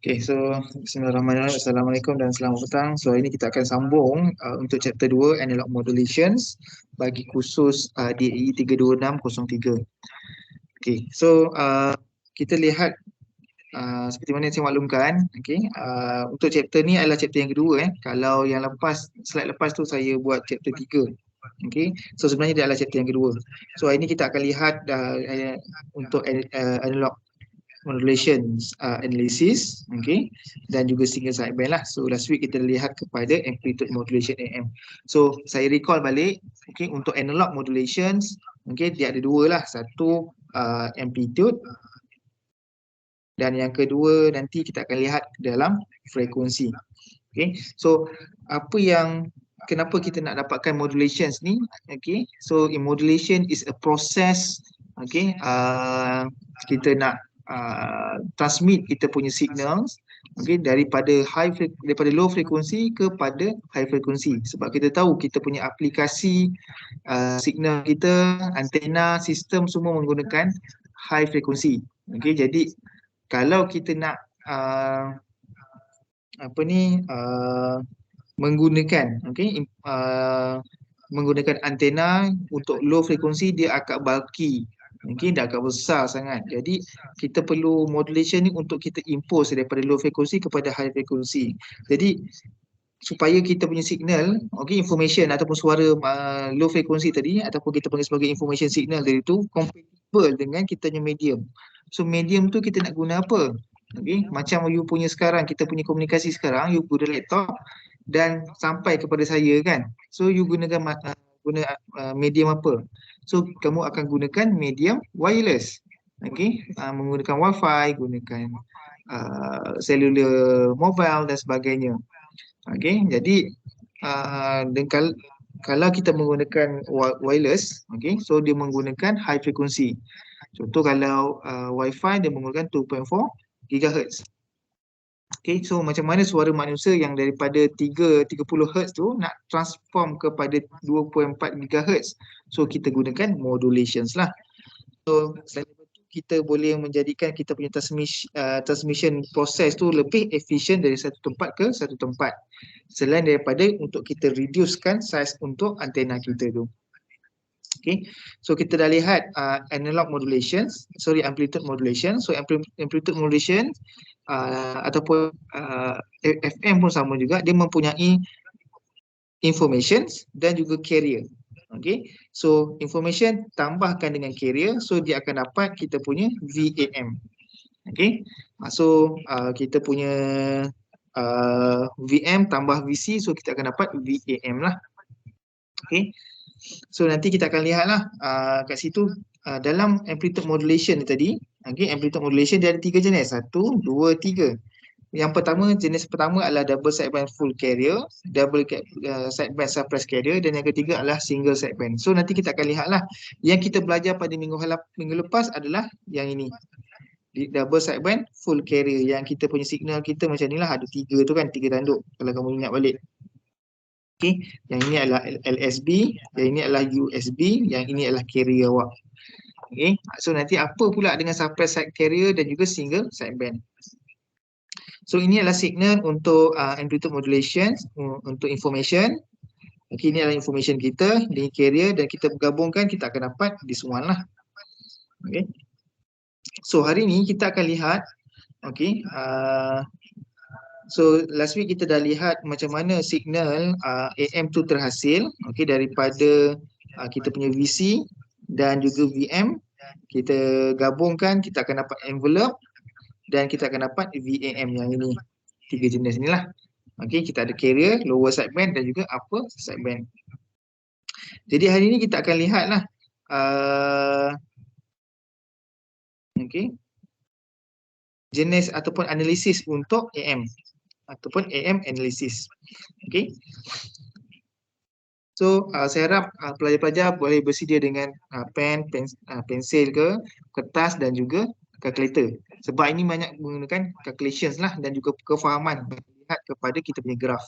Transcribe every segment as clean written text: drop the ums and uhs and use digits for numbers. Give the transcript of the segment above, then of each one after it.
Okay, so Bismillahirrahmanirrahim. Assalamualaikum dan selamat petang. So hari ini kita akan sambung untuk chapter 2 Analog Modulations bagi khusus DAE 32603. Okay, so kita lihat seperti mana yang saya maklumkan. Okay, untuk chapter ni adalah chapter yang kedua. Kalau yang lepas, slide lepas tu saya buat chapter 3. Okay, so sebenarnya dia adalah chapter yang kedua. So hari ini kita akan lihat untuk analog modulations analysis, okay, dan juga single sideband lah. So last week kita lihat kepada amplitude modulation AM. So saya recall balik, okay, untuk analog modulations, okay, dia ada dua lah. Satu amplitude, dan yang kedua nanti kita akan lihat dalam frekuensi. Okay, so kenapa kita nak dapatkan modulations ni? Okay, so in modulation is a process. Okay, kita nak transmit kita punya signals, okay, daripada low frekuensi kepada high frekuensi. Sebab kita tahu kita punya aplikasi signal kita, antena, sistem semua menggunakan high frekuensi. Okay, jadi kalau kita nak menggunakan, okay, menggunakan antena untuk low frekuensi, dia agak bulky, mungkin dia agak besar sangat. Jadi kita perlu modulation ni untuk kita impose daripada low frekuensi kepada high frekuensi. Jadi supaya kita punya signal, okay, information ataupun suara low frekuensi tadi, ataupun kita panggil sebagai information signal tadi tu, compatible dengan kita punya medium. So medium tu kita nak guna apa? Okay, macam you punya sekarang, kita punya komunikasi sekarang, you guna laptop dan sampai kepada saya kan. So you gunakan medium apa? So kamu akan gunakan medium wireless. Okay, menggunakan wifi, gunakan cellular mobile dan sebagainya. Okay, jadi kalau kita menggunakan wireless, okay, so dia menggunakan high frequency. Contoh kalau wifi dia menggunakan 2.4 GHz. Okay, so macam mana suara manusia yang daripada 30 Hz tu nak transform kepada 2.4 GHz? So kita gunakan modulations lah. So selain itu kita boleh menjadikan kita punya transmission process tu lebih efisien dari satu tempat ke satu tempat. Selain daripada untuk kita reducekan size untuk antena kita tu. Okay, so kita dah lihat analog modulations, amplitude modulation. So amplitude modulation ataupun FM pun sama juga, dia mempunyai information dan juga carrier. Okay, so information tambahkan dengan carrier, so dia akan dapat kita punya VAM. Okay, so kita punya VM tambah VC, so kita akan dapat VAM lah. Okay, so nanti kita akan lihatlah kat situ dalam amplitude modulation ni tadi. Okay, amplitude modulation dia ada 3 jenis, 1, 2, 3. Yang pertama, jenis pertama adalah double sideband full carrier, double sideband suppressed carrier, dan yang ketiga adalah single sideband. So nanti kita akan lihatlah. Yang kita belajar pada minggu lepas adalah yang ini, double sideband full carrier, yang kita punya signal kita macam ni lah, ada 3 tu kan, 3 tanduk kalau kamu ingat balik. Okay, yang ini adalah LSB, yang ini adalah USB, yang ini adalah carrier awak. Okay, so nanti apa pula dengan suppressed side carrier dan juga single sideband. So ini adalah signal untuk amplitude modulation, untuk information. Okay, ini adalah information kita, ini carrier, dan kita gabungkan kita akan dapat this one lah. Okay, so hari ni kita akan lihat, okay, so last week kita dah lihat macam mana signal AM tu terhasil, okay, daripada kita punya VC dan juga VM. Kita gabungkan, kita akan dapat envelope dan kita akan dapat VAM yang ini. 3 jenis ni lah. Okay, kita ada carrier, lower sideband dan juga upper sideband. Jadi hari ni kita akan lihatlah okay, jenis ataupun analisis untuk AM ataupun AM analysis. Okay, so saya harap pelajar-pelajar boleh bersedia dengan pensil ke, kertas dan juga calculator. Sebab ini banyak menggunakan calculations lah dan juga kefahaman melihat kepada kita punya graf.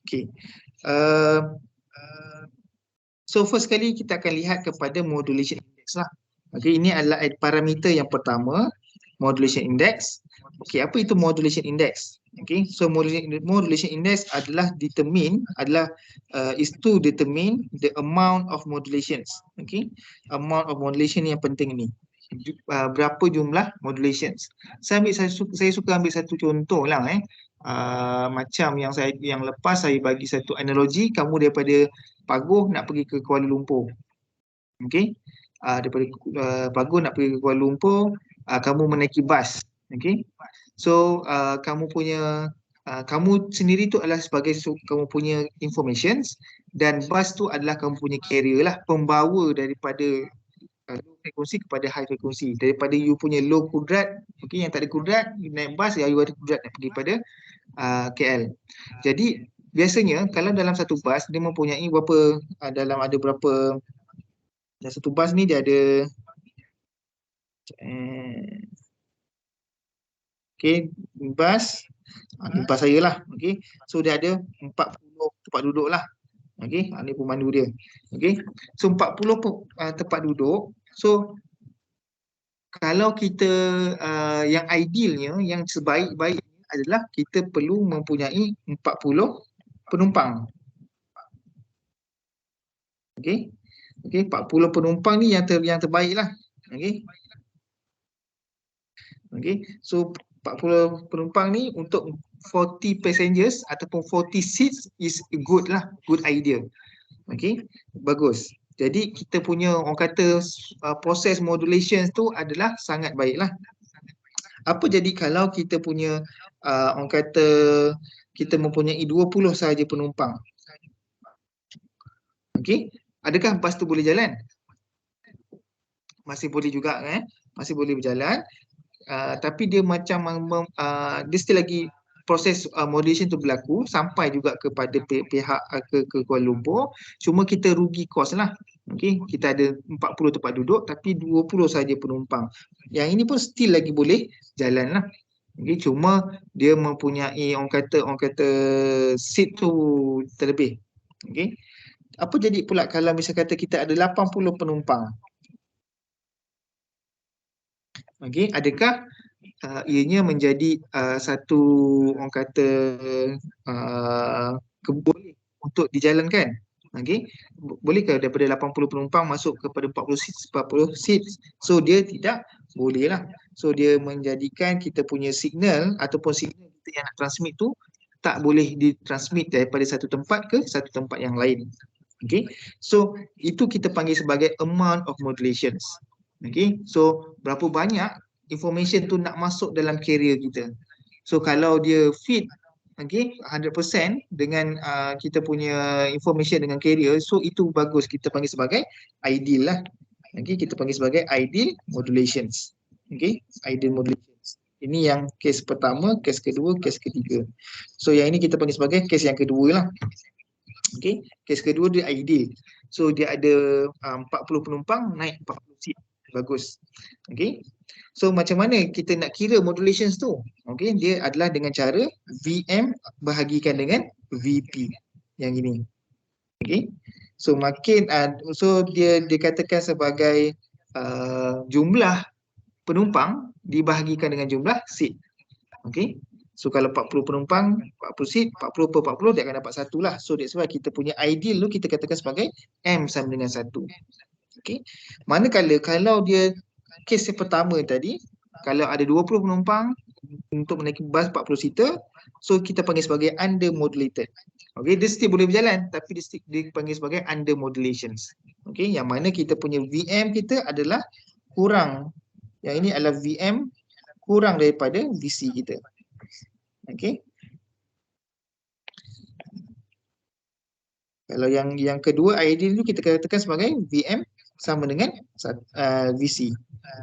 Okay. So first kali kita akan lihat kepada modulation index lah. Okay, ini adalah parameter yang pertama, modulation index. Okay, apa itu modulation index? Okay, so modulation index adalah is to determine the amount of modulations. Okay, amount of modulation yang penting ni. Berapa jumlah modulations. Saya suka ambil satu contoh lah macam yang lepas saya bagi satu analogi, kamu daripada Paguh nak pergi ke Kuala Lumpur. Okey. Daripada Paguh nak pergi ke Kuala Lumpur, kamu menaiki bas. Okey. So kamu sendiri tu adalah sebagai kamu punya informations, dan bas tu adalah kamu punya carrier lah, pembawa daripada low frekuensi kepada high frekuensi. Daripada you punya low kudrat, okey, yang tak ada kudrat, you naik bas, you ada kudrat nak pergi pada KL. Jadi biasanya kalau dalam satu bas dia mempunyai berapa, dalam satu bas ni dia ada bas ni bas saya lah. So dia ada 40 tempat duduk lah. Ni pemandu dia. So 40 tempat duduk. So kalau kita yang idealnya, yang sebaik-baik adalah kita perlu mempunyai 40 penumpang. 40 penumpang ni yang terbaik lah. So 40 penumpang ni untuk 40 passengers ataupun 40 seats is good lah, good idea. Bagus. Jadi kita punya orang kata proses modulation tu adalah sangat baik lah. Apa jadi kalau kita punya orang kata kita mempunyai 20 sahaja penumpang? Adakah bas tu boleh jalan? Masih boleh juga masih boleh berjalan. Tapi dia macam dia still lagi proses modulation tu berlaku sampai juga kepada pihak ke Kuala Lumpur. Cuma kita rugi kos lah. Kita ada 40 tempat duduk tapi 20 saja penumpang. Yang ini pun still lagi boleh jalan lah. Cuma dia mempunyai orang kata seat tu terlebih. Apa jadi pula kalau misal kata kita ada 80 penumpang? Adakah ianya menjadi satu orang kata boleh untuk dijalankan? Bolehkah daripada 80 penumpang masuk kepada 40 seats? So dia tidak boleh lah. So dia menjadikan kita punya signal ataupun signal kita yang nak transmit tu tak boleh ditransmit daripada satu tempat ke satu tempat yang lain. So itu kita panggil sebagai amount of modulations. So berapa banyak information tu nak masuk dalam carrier kita. So kalau dia fit 100% dengan kita punya information dengan carrier, so itu bagus, kita panggil sebagai ideal lah. Kita panggil sebagai ideal modulations. Ideal modulations. Ini yang case pertama, case kedua, case ketiga. So yang ini kita panggil sebagai case yang kedua lah. Case kedua dia ideal. So dia ada 40 penumpang, naik 40 seat. Bagus. So macam mana kita nak kira modulations tu? Dia adalah dengan cara VM bahagikan dengan VP. Yang ini. So makin so dia dikatakan sebagai jumlah penumpang dibahagikan dengan jumlah seat. So kalau 40 penumpang, 40 seat, 40 per 40 dia akan dapat 1 lah. So that's why kita punya ideal tu kita katakan sebagai M sama dengan 1. Manakala kalau dia kes yang pertama tadi, kalau ada 20 penumpang untuk menaiki bas 40 seater, so kita panggil sebagai under modulated. Dia still boleh berjalan tapi dia dipanggil sebagai under modulations. Yang mana kita punya VM kita adalah kurang. Yang ini adalah VM kurang daripada VC kita. Kalau yang kedua ideal tu kita katakan sebagai VM sama dengan VC.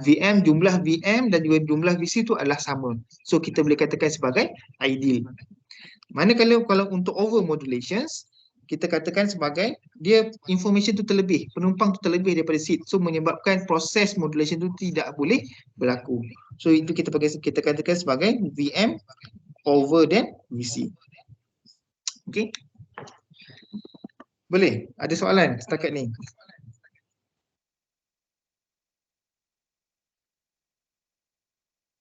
VM, jumlah VM dan juga jumlah VC tu adalah sama. So kita boleh katakan sebagai ideal. Manakala kalau untuk over modulations, kita katakan sebagai dia information tu terlebih, penumpang tu terlebih daripada seat. So menyebabkan proses modulation tu tidak boleh berlaku. So itu kita katakan sebagai VM over than VC. Boleh? Ada soalan setakat ni?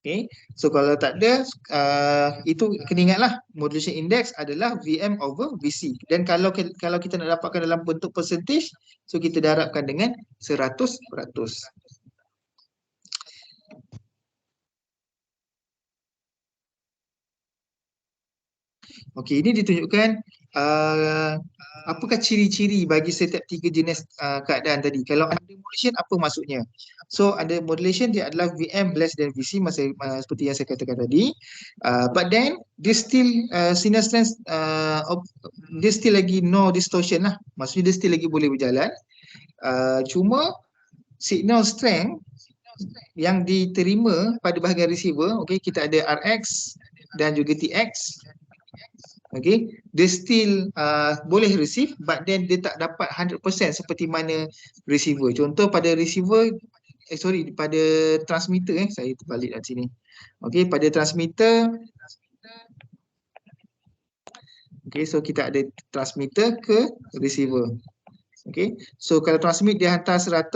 Okay. So kalau tak ada, itu kena ingatlah modulation index adalah VM over VC. Dan kalau kita nak dapatkan dalam bentuk percentage, so kita darabkan dengan 100%. Okey, ini ditunjukkan uh, apakah ciri-ciri bagi setiap tiga jenis keadaan tadi. Kalau under modulation, apa maksudnya? So, under modulation dia adalah VM less than VC, seperti yang saya katakan tadi. But then, dia still signal strength, dia still lagi no distortion lah. Maksudnya dia still lagi boleh berjalan. Cuma signal strength yang diterima pada bahagian receiver, okay, kita ada RX dan juga TX. Okay, dia still boleh receive, but then dia tak dapat 100% seperti mana receiver. Contoh pada receiver, pada transmitter, saya terbalik kat sini. Okay, pada transmitter, okay, so kita ada transmitter ke receiver. Okay, so kalau transmit dia hantar 100,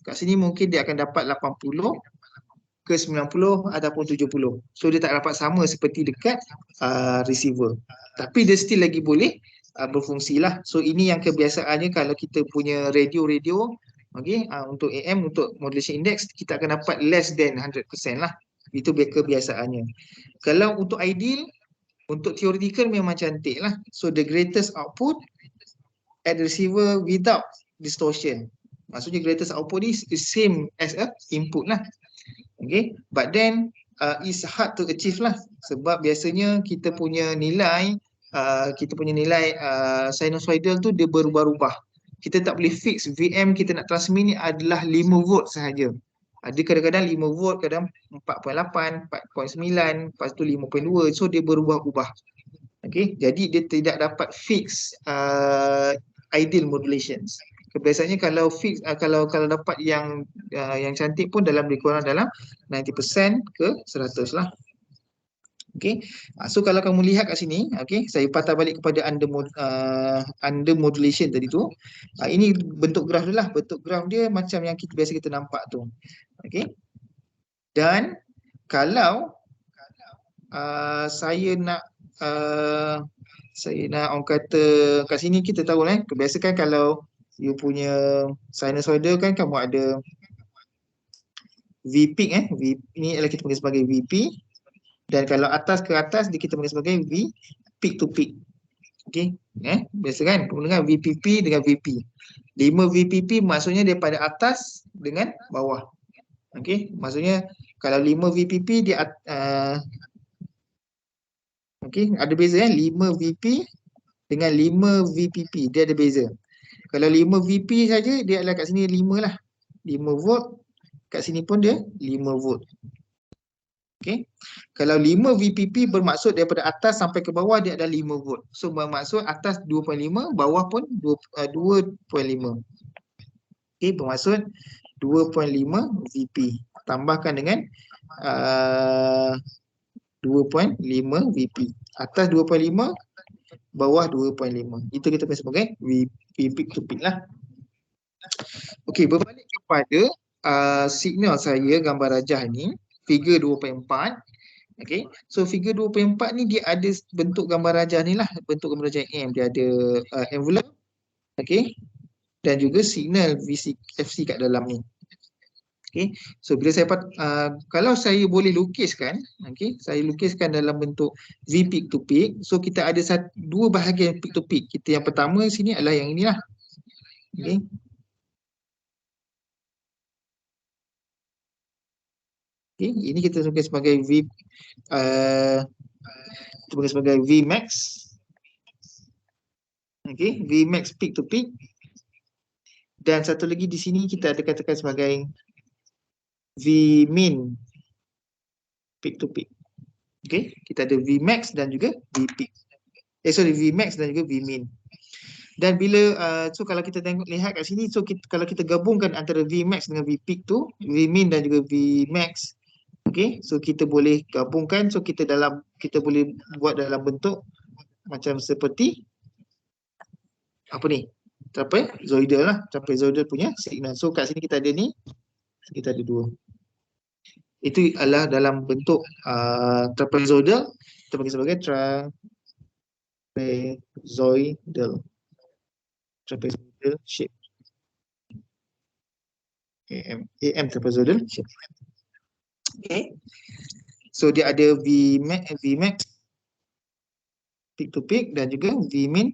kat sini mungkin dia akan dapat 80 ke 90 ataupun 70. So dia tak dapat sama seperti dekat receiver. Tapi dia still lagi boleh berfungsi lah. So ini yang kebiasaannya kalau kita punya radio-radio, okay, untuk AM, untuk modulation index, kita akan dapat less than 100% lah. Itu kebiasaannya. Kalau untuk ideal, untuk theoretical memang cantik lah. So the greatest output at the receiver without distortion. Maksudnya greatest output ni is same as a input lah. Okay, but then it's hard to achieve lah, sebab biasanya kita punya nilai sinusoidal tu dia berubah-ubah. Kita tak boleh fix VM kita nak transmit ni adalah 5 volt sahaja. Ada kadang-kadang 5 volt, kadang 4.8, 4.9, lepas tu 5.2, so dia berubah-ubah. Okay, jadi dia tidak dapat fix ideal modulations. Biasanya kalau fix, kalau dapat yang cantik pun lebih kurang dalam 90% ke 100 lah. Okay. So kalau kamu lihat kat sini, okay, saya patah balik kepada under modulation tadi tu. Ini bentuk graf dia lah. Bentuk graf dia macam yang biasa kita nampak tu. Okay. Dan kalau saya nak orang kata kat sini, kita tahu kan, kebiasaan kalau you punya sinusoidal kan kamu ada V peak, ni adalah kita panggil sebagai VP, dan kalau atas ke atas kita panggil sebagai V peak to peak. Okey, biasa kan kamu dengar VPP dengan VP. 5 VPP maksudnya daripada atas dengan bawah. Okey, maksudnya kalau 5 VPP dia okey, ada beza 5 VP dengan 5 VPP, dia ada beza. Kalau 5 VP saja dia adalah kat sini 5 lah. 5 volt, kat sini pun dia 5 volt. Okay. Kalau 5 VPP bermaksud daripada atas sampai ke bawah dia ada 5 volt. So bermaksud atas 2.5, bawah pun 2.5. Okay, bermaksud 2.5 VP. Tambahkan dengan 2.5 VP. Atas 2.5, bawah 2.5. Itu kita panggil sebagai VP peak to peak lah. Okey, berbalik kepada signal saya, gambar rajah ni, figure 2.4. Okay, so figure 2.4 ni dia ada bentuk gambar rajah ni lah, bentuk gambar rajah M. Dia ada envelope, okay, dan juga signal VC, FC kat dalam ni. Okay, so bila kalau saya boleh lukiskan, okay, saya lukiskan dalam bentuk V peak to peak. So kita ada dua bahagian peak to peak. Kita yang pertama sini adalah yang inilah. Okay. Okay, ini kita sebut sebagai V max. Okay, V max peak to peak. Dan satu lagi di sini kita ada katakan sebagai V min peak to peak. Okay, kita ada V max dan juga V peak. V max dan juga V min. Dan bila so kalau kita lihat kat sini, so kalau kita gabungkan antara V max dengan V peak tu, V min dan juga V max, okay, so kita boleh gabungkan, so kita boleh buat dalam bentuk macam seperti apa ni? Trapezoidal lah, trapezoidal punya signal. So kat sini kita ada ni, kita ada dua. Itu adalah dalam bentuk trapezoidal, kita panggil sebagai trapezoidal, trapezoidal shape. AM trapezoidal shape. Okay. So dia ada Vmax peak to peak dan juga Vmin,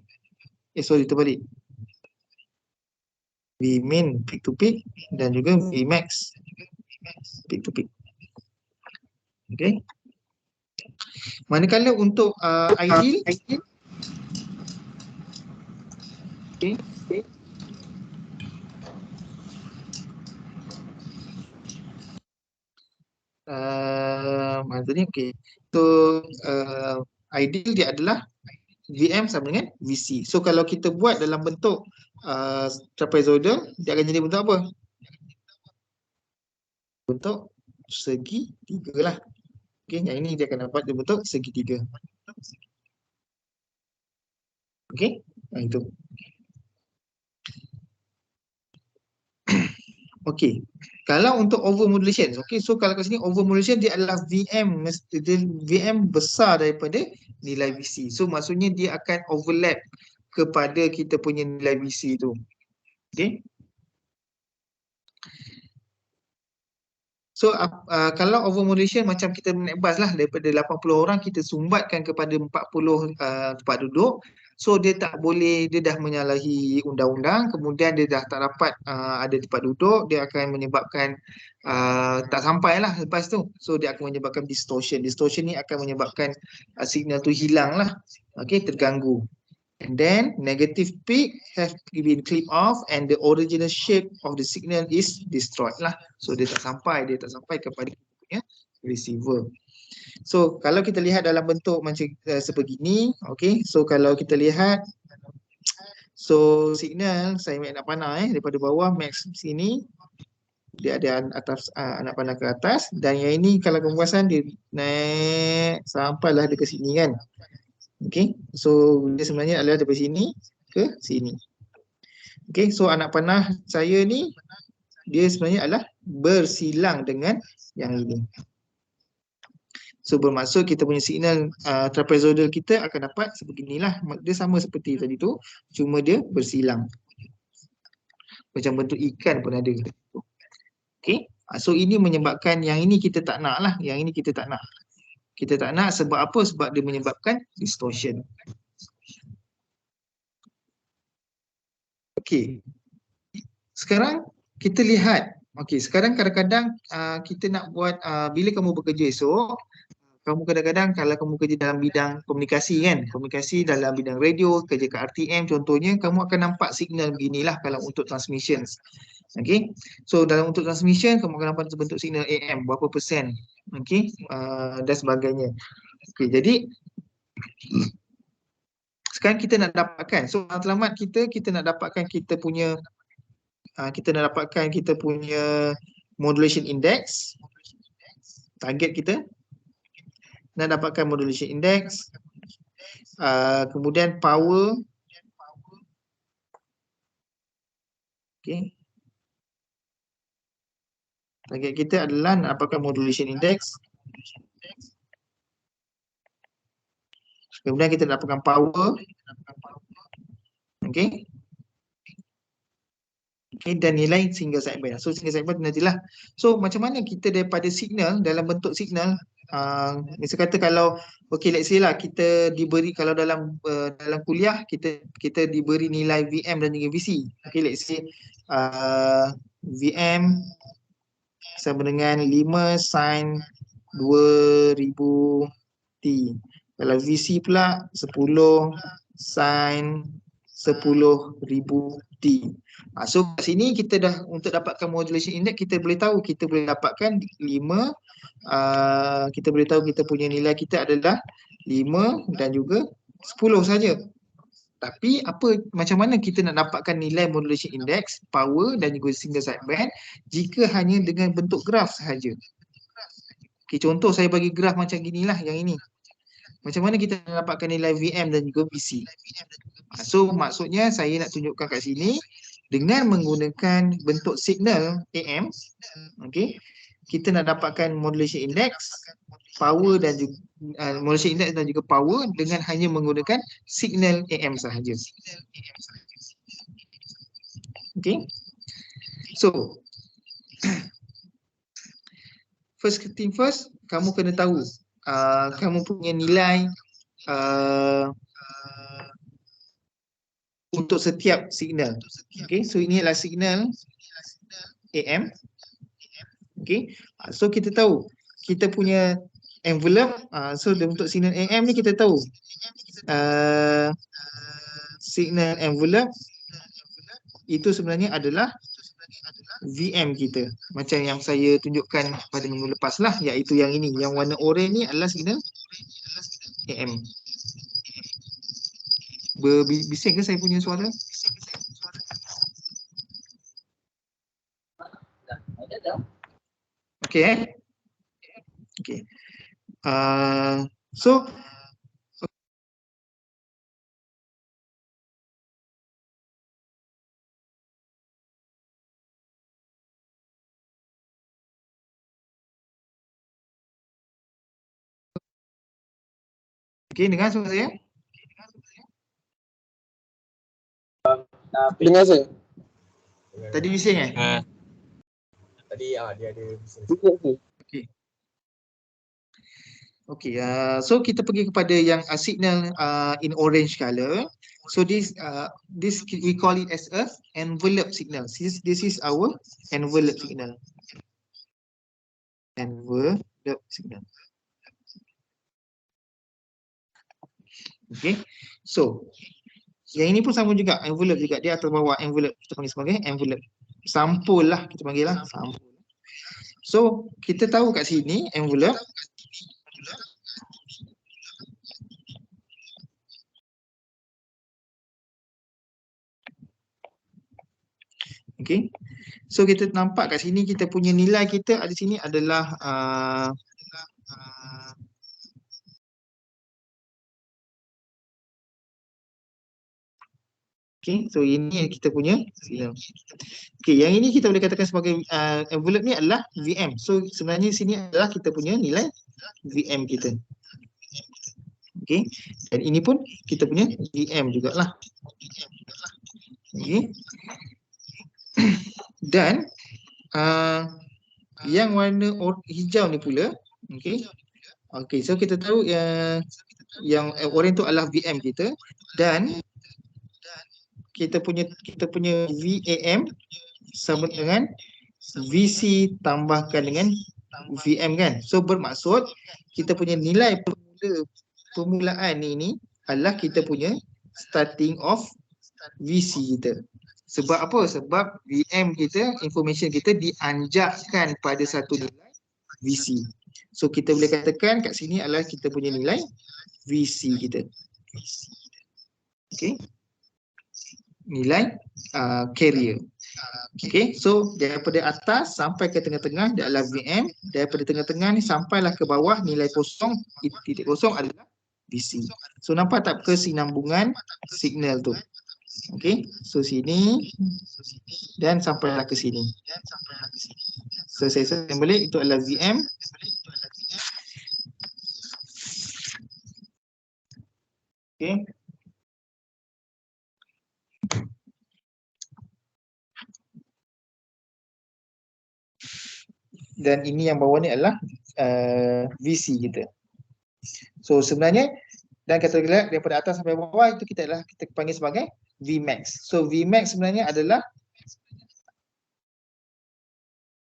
terbalik. Vmin peak to peak dan juga Vmax peak to peak. Okay. Manakala untuk ideal, okay, macam ni, okay. So ideal dia adalah VM sama dengan VC. So kalau kita buat dalam bentuk trapezoidal, dia akan jadi bentuk apa? Bentuk segitiga lah. Okay, yang ini dia akan dapat bentuk segitiga. Okay, itu. Okay, kalau untuk overmodulation, okay, so kalau kat sini overmodulation dia adalah VM besar daripada nilai VC. So maksudnya dia akan overlap kepada kita punya nilai VC tu. Okay. So kalau overmodulation macam kita naik bas lah, daripada 80 orang kita sumbatkan kepada 40 tempat duduk. So dia tak boleh, dia dah menyalahi undang-undang, kemudian dia dah tak dapat ada tempat duduk, dia akan menyebabkan tak sampai lah lepas tu. So dia akan menyebabkan distortion. Distortion ni akan menyebabkan signal tu hilang lah. Okay, terganggu. And then negative peak have been clipped off and the original shape of the signal is destroyed lah. So dia tak sampai kepada punya receiver. So kalau kita lihat dalam bentuk macam sebegini, okay. So kalau kita lihat, so signal saya nak panah daripada bawah max sini, dia ada atas anak panah ke atas, dan yang ini kalau kamu perasan dia naik sampailah dia ke sini kan. Okay, so dia sebenarnya adalah daripada sini ke sini. Okay, so anak panah saya ni dia sebenarnya adalah bersilang dengan yang ini. So bermaksud kita punya signal trapezoidal kita akan dapat sebeginilah. Dia sama seperti tadi tu, cuma dia bersilang. Macam bentuk ikan pun ada. Okay, so ini menyebabkan yang ini kita tak nak lah. Yang ini kita tak nak. Kita tak nak sebab apa? Sebab dia menyebabkan distortion. Okay. Sekarang kita lihat. Okay, sekarang kadang-kadang kita nak buat, bila kamu bekerja esok, kamu kadang-kadang kalau kamu kerja dalam bidang komunikasi kan, komunikasi dalam bidang radio, kerja ke RTM contohnya, kamu akan nampak signal beginilah kalau untuk transmission. Okay, so dalam untuk transmission kamu akan nampak bentuk signal AM berapa persen, okay, dan sebagainya. Okay, jadi sekarang kita nak dapatkan, so matlamat kita nak dapatkan kita punya modulation index. Target kita nak dapatkan modulation index, kemudian power, okay. Target kita adalah nak dapatkan modulation index, kemudian kita nak dapatkan power, okay. Okay, dan nilai single sideband. So single sideband nantilah. So macam mana kita daripada signal, dalam bentuk signal, misalnya kata kalau okay, let's say lah kita diberi, kalau dalam kuliah kita diberi nilai VM dan juga VC. Okay, let's say VM sama dengan 5 sin 2000 T. Kalau VC pula 10 sin 10,000 T. So kat sini kita dah, untuk dapatkan modulation index kita boleh tahu, kita boleh dapatkan 5, kita boleh tahu kita punya nilai kita adalah 5 dan juga 10 saja. Tapi macam mana kita nak dapatkan nilai modulation index, power dan juga single sideband jika hanya dengan bentuk graf sahaja. Okay, contoh saya bagi graf macam ginilah yang ini. Macam mana kita nak dapatkan nilai VM dan juga VC? So maksudnya saya nak tunjukkan kat sini dengan menggunakan bentuk signal AM, okay, kita nak dapatkan modulation index, power dan juga modulation index dan juga power dengan hanya menggunakan signal AM sahaja. Okay, so first thing first, kamu kena tahu kamu punya nilai untuk setiap signal. Okay, so ini adalah signal AM. Okay, so kita tahu kita punya envelope. So untuk signal AM ni kita tahu signal envelope itu sebenarnya adalah VM kita. Macam yang saya tunjukkan pada minggu lepas lah, iaitu yang ini, yang warna oranye ni adalah signal AM. Bising ke saya punya suara? Okay, okay. So okay, dengar suara saya? Dengar saya? Tadi bising Tadi dia ada bising. Okay. Okay, so kita pergi kepada yang signal in orange color. So this we call it as a envelope signal. This is our envelope signal. Envelope signal. Okay, so yang ini pun sama juga, envelope juga, dia atas bawah envelope, kita panggil sebagai envelope. Sampul lah, kita panggil lah sampul. So kita tahu kat sini envelope okay. So kita nampak kat sini kita punya nilai kita ada sini adalah okay, so ini yang kita punya signal. Okay, yang ini kita boleh katakan sebagai envelope ni adalah VM. So sebenarnya sini adalah kita punya nilai VM kita. Okay, dan ini pun kita punya VM jugalah. Okay. Dan yang warna hijau ni pula, okay. Okay, so kita tahu yang oranye tu adalah VM kita, dan kita punya VAM sama dengan VC tambahkan dengan VM kan. So bermaksud kita punya nilai permulaan ini adalah kita punya starting of VC kita. Sebab apa? Sebab VM kita, information kita dianjakkan pada satu nilai VC. So kita boleh katakan kat sini adalah kita punya nilai VC kita. Okay, nilai carrier. Okay, so daripada atas sampai ke tengah-tengah dia adalah VM. Daripada tengah-tengah ni sampailah ke bawah nilai kosong, titik kosong adalah VC. So nampak tak kesinambungan signal tu? Okay, so sini dan sampailah ke sini. So saya sambung balik, itu adalah VM. Okay. Dan ini yang bawah ni adalah VC kita. So sebenarnya, dan kata lihat daripada atas sampai bawah itu kita panggil sebagai Vmax. So Vmax sebenarnya adalah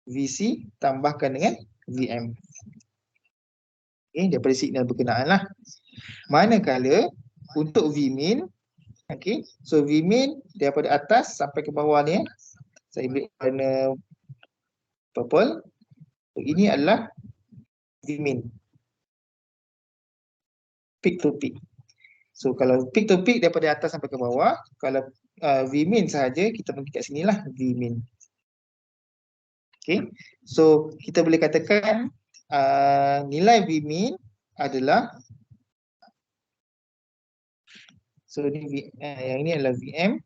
VC tambahkan dengan VM. Okay, daripada signal berkenaan lah. Manakala untuk Vmin, okay, so Vmin daripada atas sampai ke bawah ni, saya beri warna purple. So, ini adalah Vmin, peak to peak. So kalau peak to peak daripada atas sampai ke bawah, kalau Vmin sahaja kita pergi kat sini lah Vmin. Okay, so kita boleh katakan nilai Vmin adalah So yang ini adalah VM,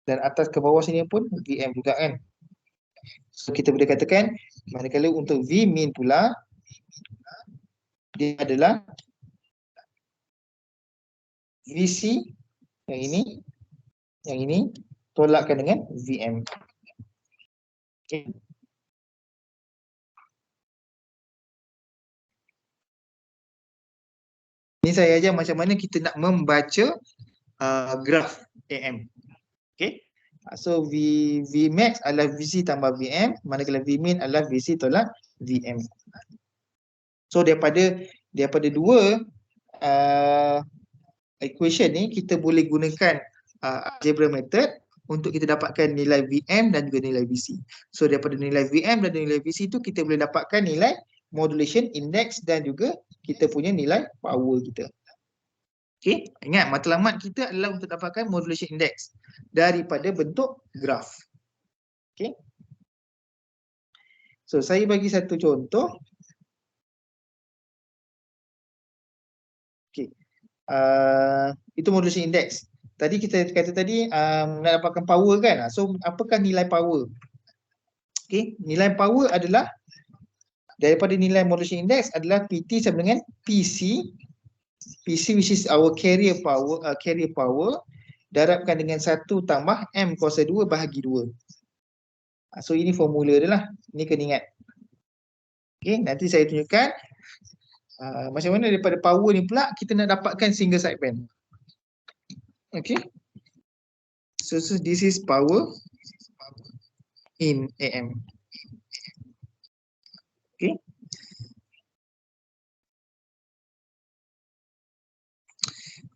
dan atas ke bawah sini pun VM juga kan. So kita boleh katakan manakala untuk V min pula dia adalah VC yang ini tolakkan dengan VM. Okay. Ini saya ajar macam mana kita nak membaca graf AM. Okay. So Vmax adalah VC tambah VM, manakala Vmin adalah VC tolak VM. So daripada dua equation ni kita boleh gunakan algebra method untuk kita dapatkan nilai VM dan juga nilai VC. So daripada nilai VM dan nilai VC tu kita boleh dapatkan nilai modulation index dan juga kita punya nilai power kita. Okay, ingat matlamat kita adalah untuk dapatkan modulation index daripada bentuk graf. Okay. So saya bagi satu contoh. Okay. Itu modulation index. Tadi kita kata tadi nak dapatkan power kan. So apakah nilai power? Okay, nilai power adalah daripada nilai modulation index adalah PT sama dengan PC which is our carrier power darabkan dengan 1 tambah M kuasa 2 bahagi 2. So ini formula dia lah. Ini kena ingat. Okay, nanti saya tunjukkan macam mana daripada power ni pula kita nak dapatkan single side band. Okay. So this is power in AM. Okay.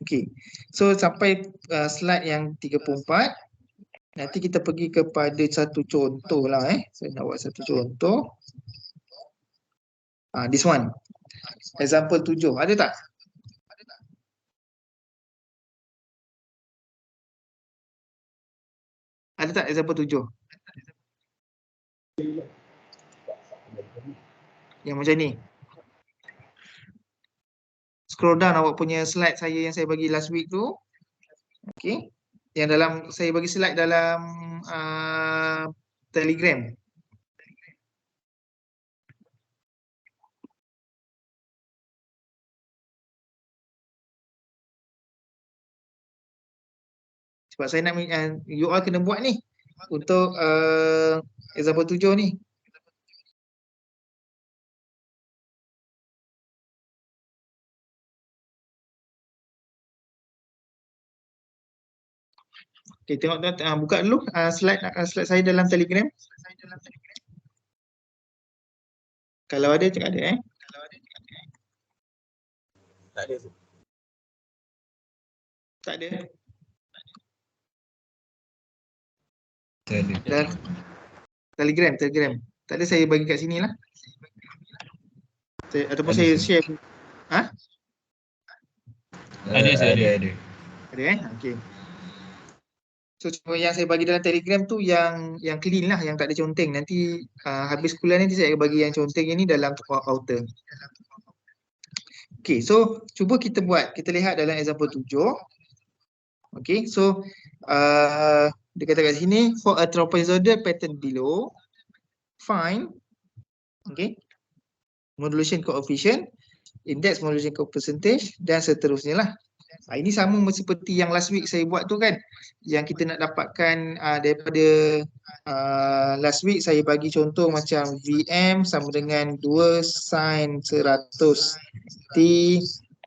Okay. So sampai slide yang 34. Nanti kita pergi kepada satu contoh lah. Saya nak buat satu contoh. This one. Example 7. Ada tak? Ada tak example 7? Yang macam ni. Scroll down awak punya slide saya yang saya bagi last week tu. Okay. Yang dalam saya bagi slide dalam Telegram. Sebab saya nak you all kena buat ni untuk example 7 ni. Okay, tengok buka dulu slide saya dalam Telegram. Kalau ada cakap ada Tak ada. Tak ada. Ada. Telegram. Tak ada, saya bagi kat sini lah. Ataupun Ada, saya sir. share. Ha? Ada. Ada okey. So cuma yang saya bagi dalam Telegram tu yang clean lah, yang tak ada conteng. Nanti habis kuliah nanti saya bagi yang conteng ini dalam outer. Okay, so cuba kita buat. Kita lihat dalam example 7. Okay, so dia kata kat sini, for a trapezoidal pattern below, find modulation coefficient, index modulation percentage dan seterusnya lah. Ini sama seperti yang last week saya buat tu kan. Yang kita nak dapatkan daripada last week saya bagi contoh macam VM sama dengan 2 sin 100 T,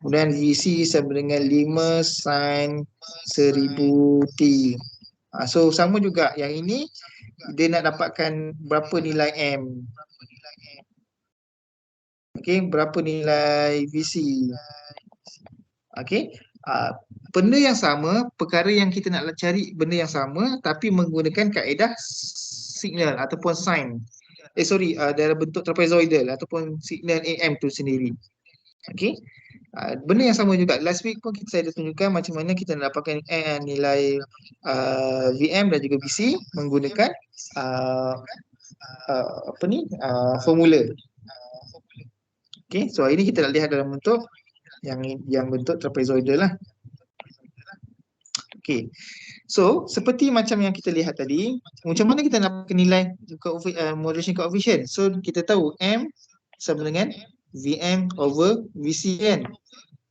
kemudian VC sama dengan 5 sin 1000 T. So sama juga yang ini dia nak dapatkan berapa nilai M. Okay, berapa nilai VC. Okay, benda yang sama, perkara yang kita nak cari benda yang sama tapi menggunakan kaedah signal ataupun sign. Dalam bentuk trapezoidal ataupun signal AM tu sendiri. Okay, benda yang sama juga. Last week pun saya dah tunjukkan macam mana kita nak dapatkan nilai VM dan juga VC menggunakan formula. Okay, so ini kita nak lihat dalam bentuk yang bentuk trapezoidal lah. Okay. So, seperti macam yang kita lihat tadi, macam mana kita nak nilai modulation coefficient? So, kita tahu M sama dengan Vm over Vc kan?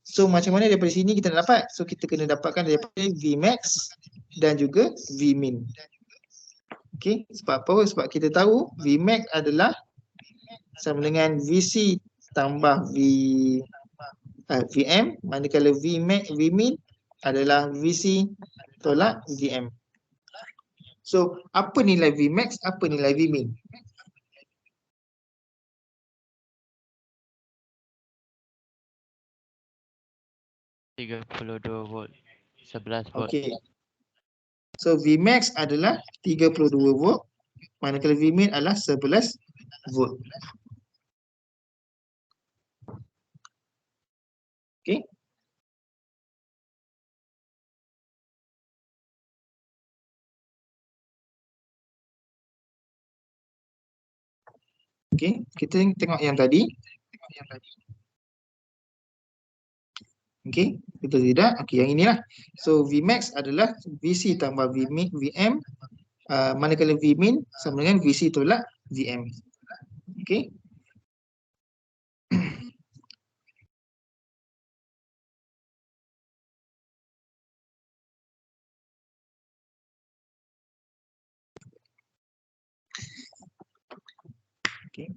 So, macam mana daripada sini kita nak dapat? So, kita kena dapatkan daripada Vmax dan juga Vmin. Okay, sebab apa? Sebab kita tahu Vmax adalah sama dengan Vc tambah Vm, manakala Vmin adalah Vc tolak Vm. So, apa nilai Vmax, apa nilai Vmin? Tiga puluh dua volt, 11 volt. Okey. So, Vmax adalah 32 volt, manakala Vmin adalah 11 volt. Okey. Okey, kita tengok yang tadi. Okey, betul tidak? Okey, yang inilah. So, Vmax adalah Vc tambah Vm, manakala Vmin sama dengan Vc tolak Vm. Okey. Okey.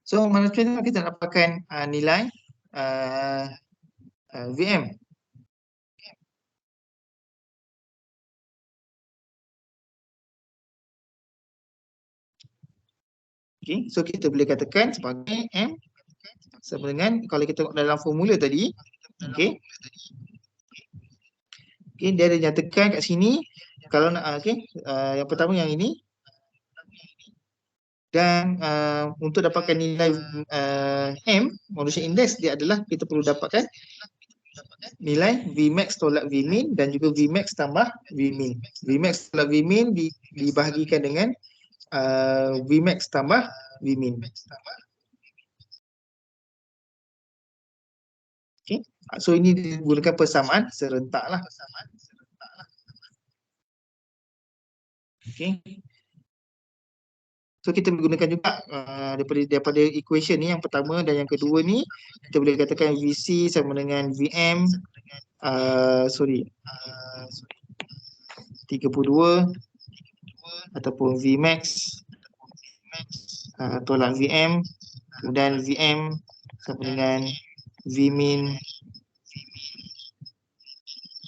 So, macam mana kita dapatkan nilai Vm? Okay, so kita boleh katakan sebagai M sama dengan, kalau kita tengok dalam formula tadi, okay, dia ada nyatakan kat sini, kalau nak, yang pertama yang ini, dan untuk dapatkan nilai M, modulation index, dia adalah kita perlu dapatkan nilai Vmax tolak Vmin dan juga Vmax tambah Vmin. Vmax tolak Vmin dibahagikan dengan Vmax tambah Vmin. Okay. So ini digunakan persamaan serentak lah. Okay. So kita menggunakan juga daripada equation ni yang pertama dan yang kedua ni, kita boleh katakan Vc sama dengan Vm 32 ataupun Vmax tolak Vm, kemudian Vm sama dengan Vmin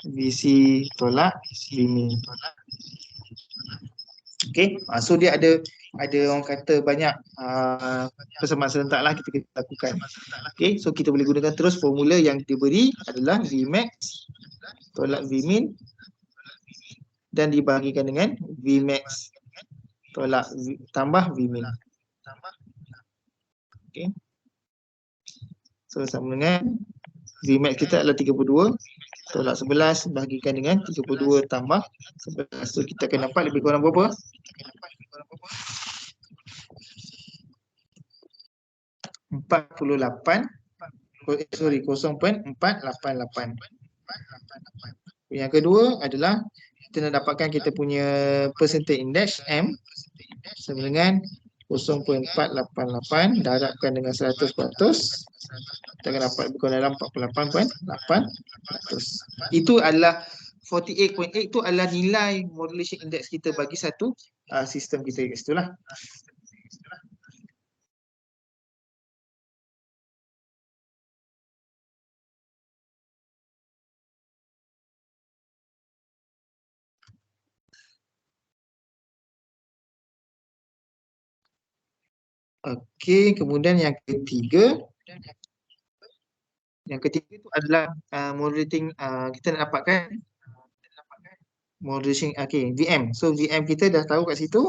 Vc tolak Vmin. Okay, so dia ada orang kata banyak persamaan serentak lah kita lakukan. Okay, so kita boleh gunakan terus formula yang diberi adalah Vmax tolak Vmin dan dibahagikan dengan Vmax tolak tambah Vmin. Okay, so sama dengan Vmax kita adalah 32 tolak 11 bahagikan dengan 32 tambah 11. So kita akan dapat lebih kurang berapa? 0.488. Yang kedua adalah kita nak dapatkan kita punya percentage index M sama dengan 0.488 darabkan dengan 100%, kita akan dapat lebih kurang dalam 48.8%. Itu adalah 48.8 itu adalah nilai modulation index kita bagi satu sistem kita kat situ lah. Okey, kemudian yang ketiga itu adalah modulating, kita nak dapatkan modulation, Vm. So Vm kita dah tahu kat situ.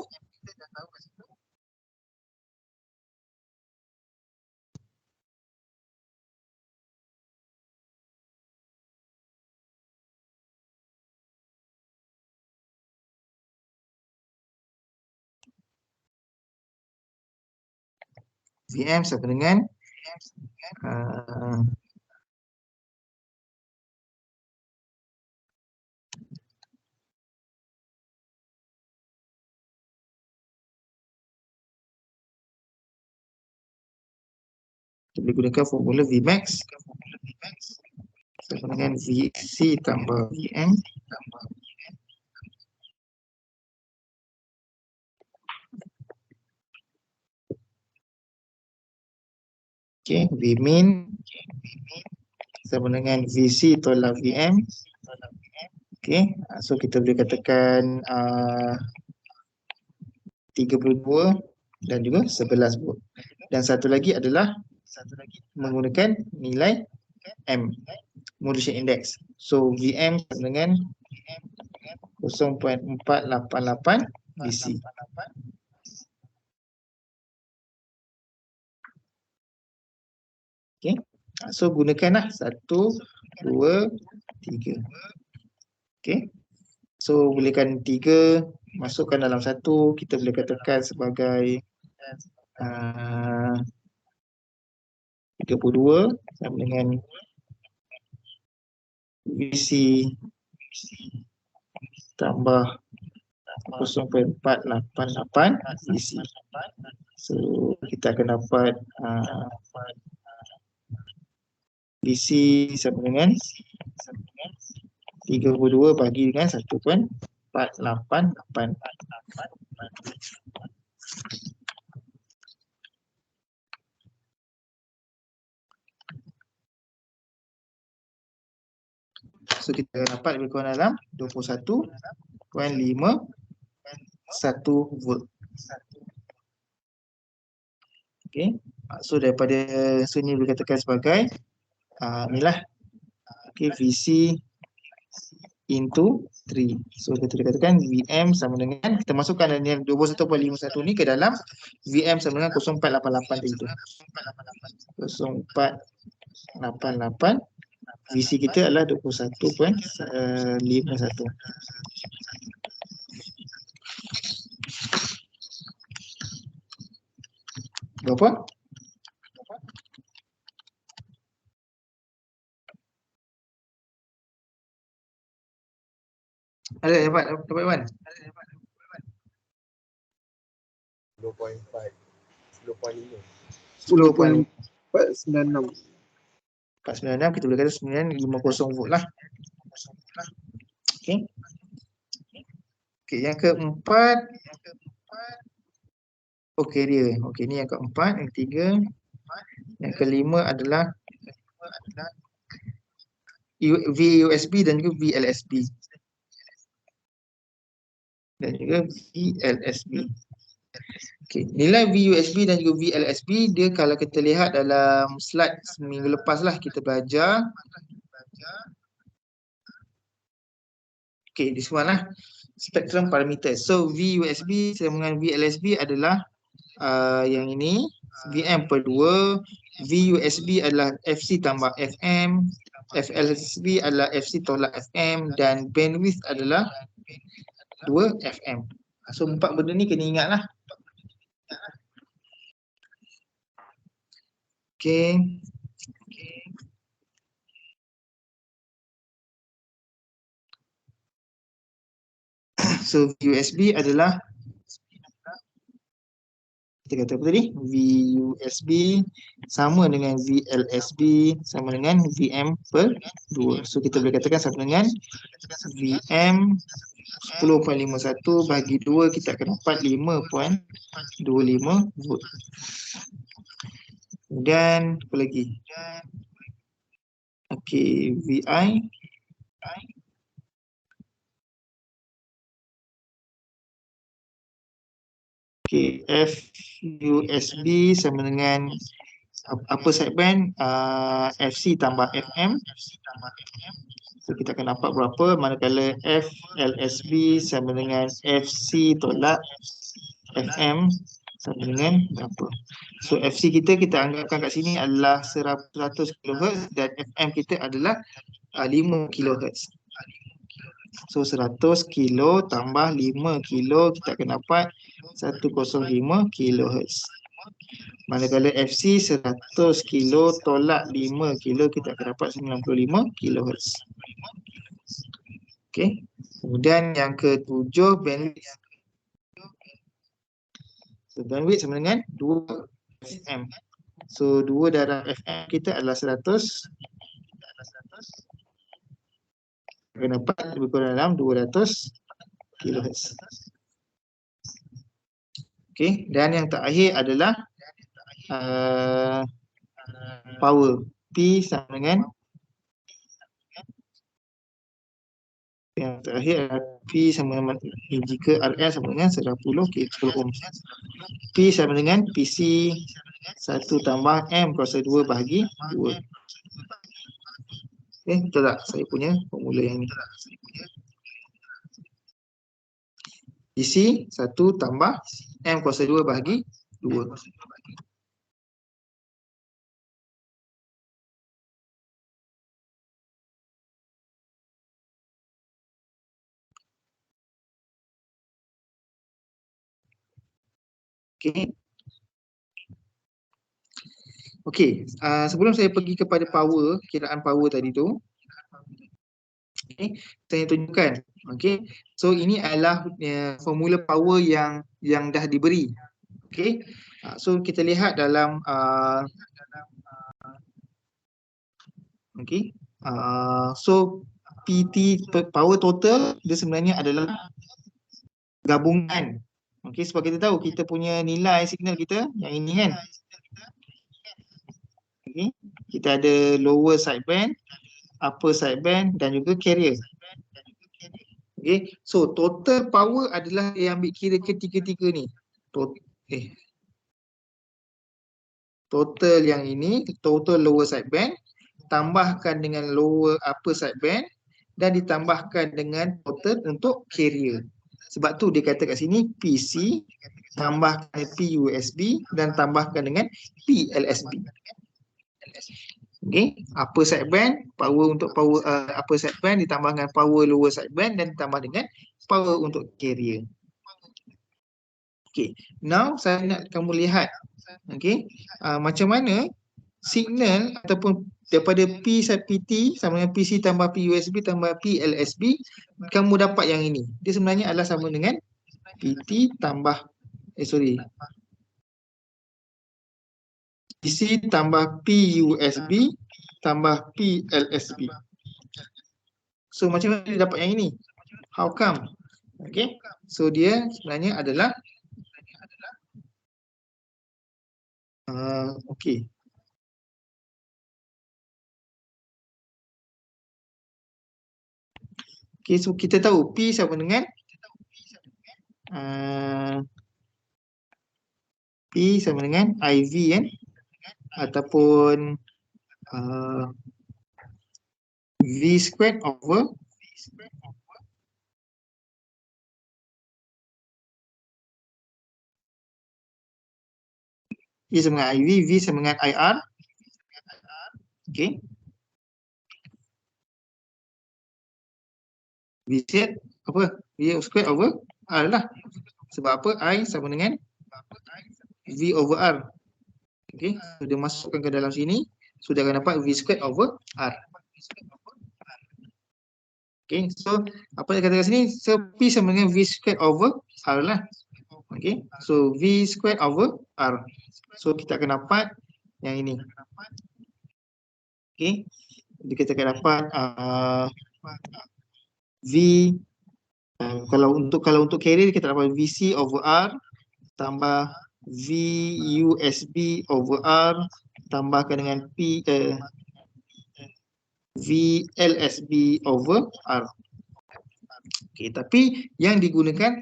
VM sama dengan kita boleh gunakan formula Vmax sama dengan VC tambah VM okay, Vmin sama dengan VC tolak VM. Okay, so kita boleh katakan 32 dan juga 11 volt. Dan satu lagi adalah menggunakan nilai M, modulation index. So VM sama dengan 0.488 VC. Okay, so gunakanlah 1, 2, 3. Okay, so bolehkan 3 masukkan dalam 1, kita boleh katakan sebagai 32 sama dengan VC tambah 0.488 VC. So kita akan dapat VC sama dengan 32 bagi dengan 1.488. So kita dapat lebih kurang dalam 21.51 volt. Okay, so daripada sini boleh katakan sebagai inilah okay, VC into 3. So kita boleh katakan VM sama dengan, kita masukkan yang 21.51 ni ke dalam VM sama dengan 0488 itu. 0488 VC kita adalah 21.51. Berapa? Ada dapat Iwan? 10.4, 10.5. 10.496. 496 kita boleh kata 950 volt lah. Okey. Okey, yang keempat. Okey dia. Okey, ni yang keempat, yang ketiga. Yang kelima adalah VUSB dan juga VLSB. Dan juga VLSB. Okay. Nilai VUSB dan juga VLSB dia kalau kita lihat dalam slide seminggu lepas lah kita belajar. Okay, this one lah. Spectrum parameter. So VUSB sama dengan VLSB adalah yang ini. VM per 2. VUSB adalah FC tambah FM. FLSB adalah FC tolak FM. Dan bandwidth adalah 2 FM. So 4 benda ni kena ingat lah. Okay. So VUSB adalah kita kata apa tadi? VUSB sama dengan VLSB sama dengan VM per 2. So kita boleh katakan sama dengan VM 10.51 bagi 2 kita akan dapat 5.25 volt. Kemudian apa lagi? Okey, VI okey, FUSB sama dengan apa segmen FC tambah FM. So kita akan dapat berapa manakala FLSB sama dengan FC tolak FM sama dengan berapa. So FC kita anggapkan kat sini adalah 100 kHz dan FM kita adalah 5 kHz. So 100 kilo tambah 5 kilo kita akan dapat 105 kHz. Manakala FC 100 kilo tolak 5 kilo, kita akan dapat 95 kHz. Okey. Kemudian yang ketujuh, bandwidth. So, bandwidth sama dengan 2 FM. So 2 darab FM kita adalah 100. Akan dapat lebih kurang dalam 200 kHz. Okey, dan yang terakhir adalah power. P sama dengan, yang terakhir adalah P sama dengan, jika RL sama dengan 10 ohm. P sama dengan PC 1 tambah M kuasa 2 bahagi 2. Betul tak saya punya formula yang ni? PC 1 tambah M kuasa 2 bahagi 2. Okey. Okey, sebelum saya pergi kepada power, kiraan power tadi tu, saya tunjukkan. Okey. So ini adalah formula power yang dah diberi. Okey. So kita lihat dalam okey. So PT power total dia sebenarnya adalah gabungan. Okey, sebab kita tahu kita punya nilai signal kita yang ini kan. Okey. Kita ada lower sideband, upper sideband dan juga carrier. Okay, so total power adalah yang ambil kira ketiga-tiga ni. Total yang ini, total lower sideband, tambahkan dengan lower upper sideband dan ditambahkan dengan total untuk carrier. Sebab tu dia kata kat sini PC tambahkan PUSB dan tambahkan dengan PLSB. Okay, upper sideband, power untuk power upper sideband ditambah dengan power lower sideband dan ditambah dengan power untuk carrier. Okay, now saya nak kamu lihat, okay, macam mana signal ataupun daripada PT sama dengan PC tambah PUSB tambah PLSB, kamu dapat yang ini. Dia sebenarnya adalah sama dengan PT tambah PC tambah PUSB tambah PLSB. So macam mana dia dapat yang ini? How come? Okay, so dia sebenarnya adalah okay. Okay, so kita tahu P sama dengan P sama dengan IV kan, ataupun V squared over P sama dengan IV, V sama dengan IR. Okay, V squared apa? V squared over R lah. Sebab apa? I sama dengan V over R. Okay, so dia masukkan ke dalam sini, sudah akan dapat V squared over R. Okay, so apa yang kata kat sini? So P sama dengan V squared over R lah. Okay, so V squared over R. So kita akan dapat yang ini. Okay, kita akan dapat V kalau untuk carrier kita dapat VC over R tambah VUSB over R tambahkan dengan VLSB over R. Okay, tapi yang digunakan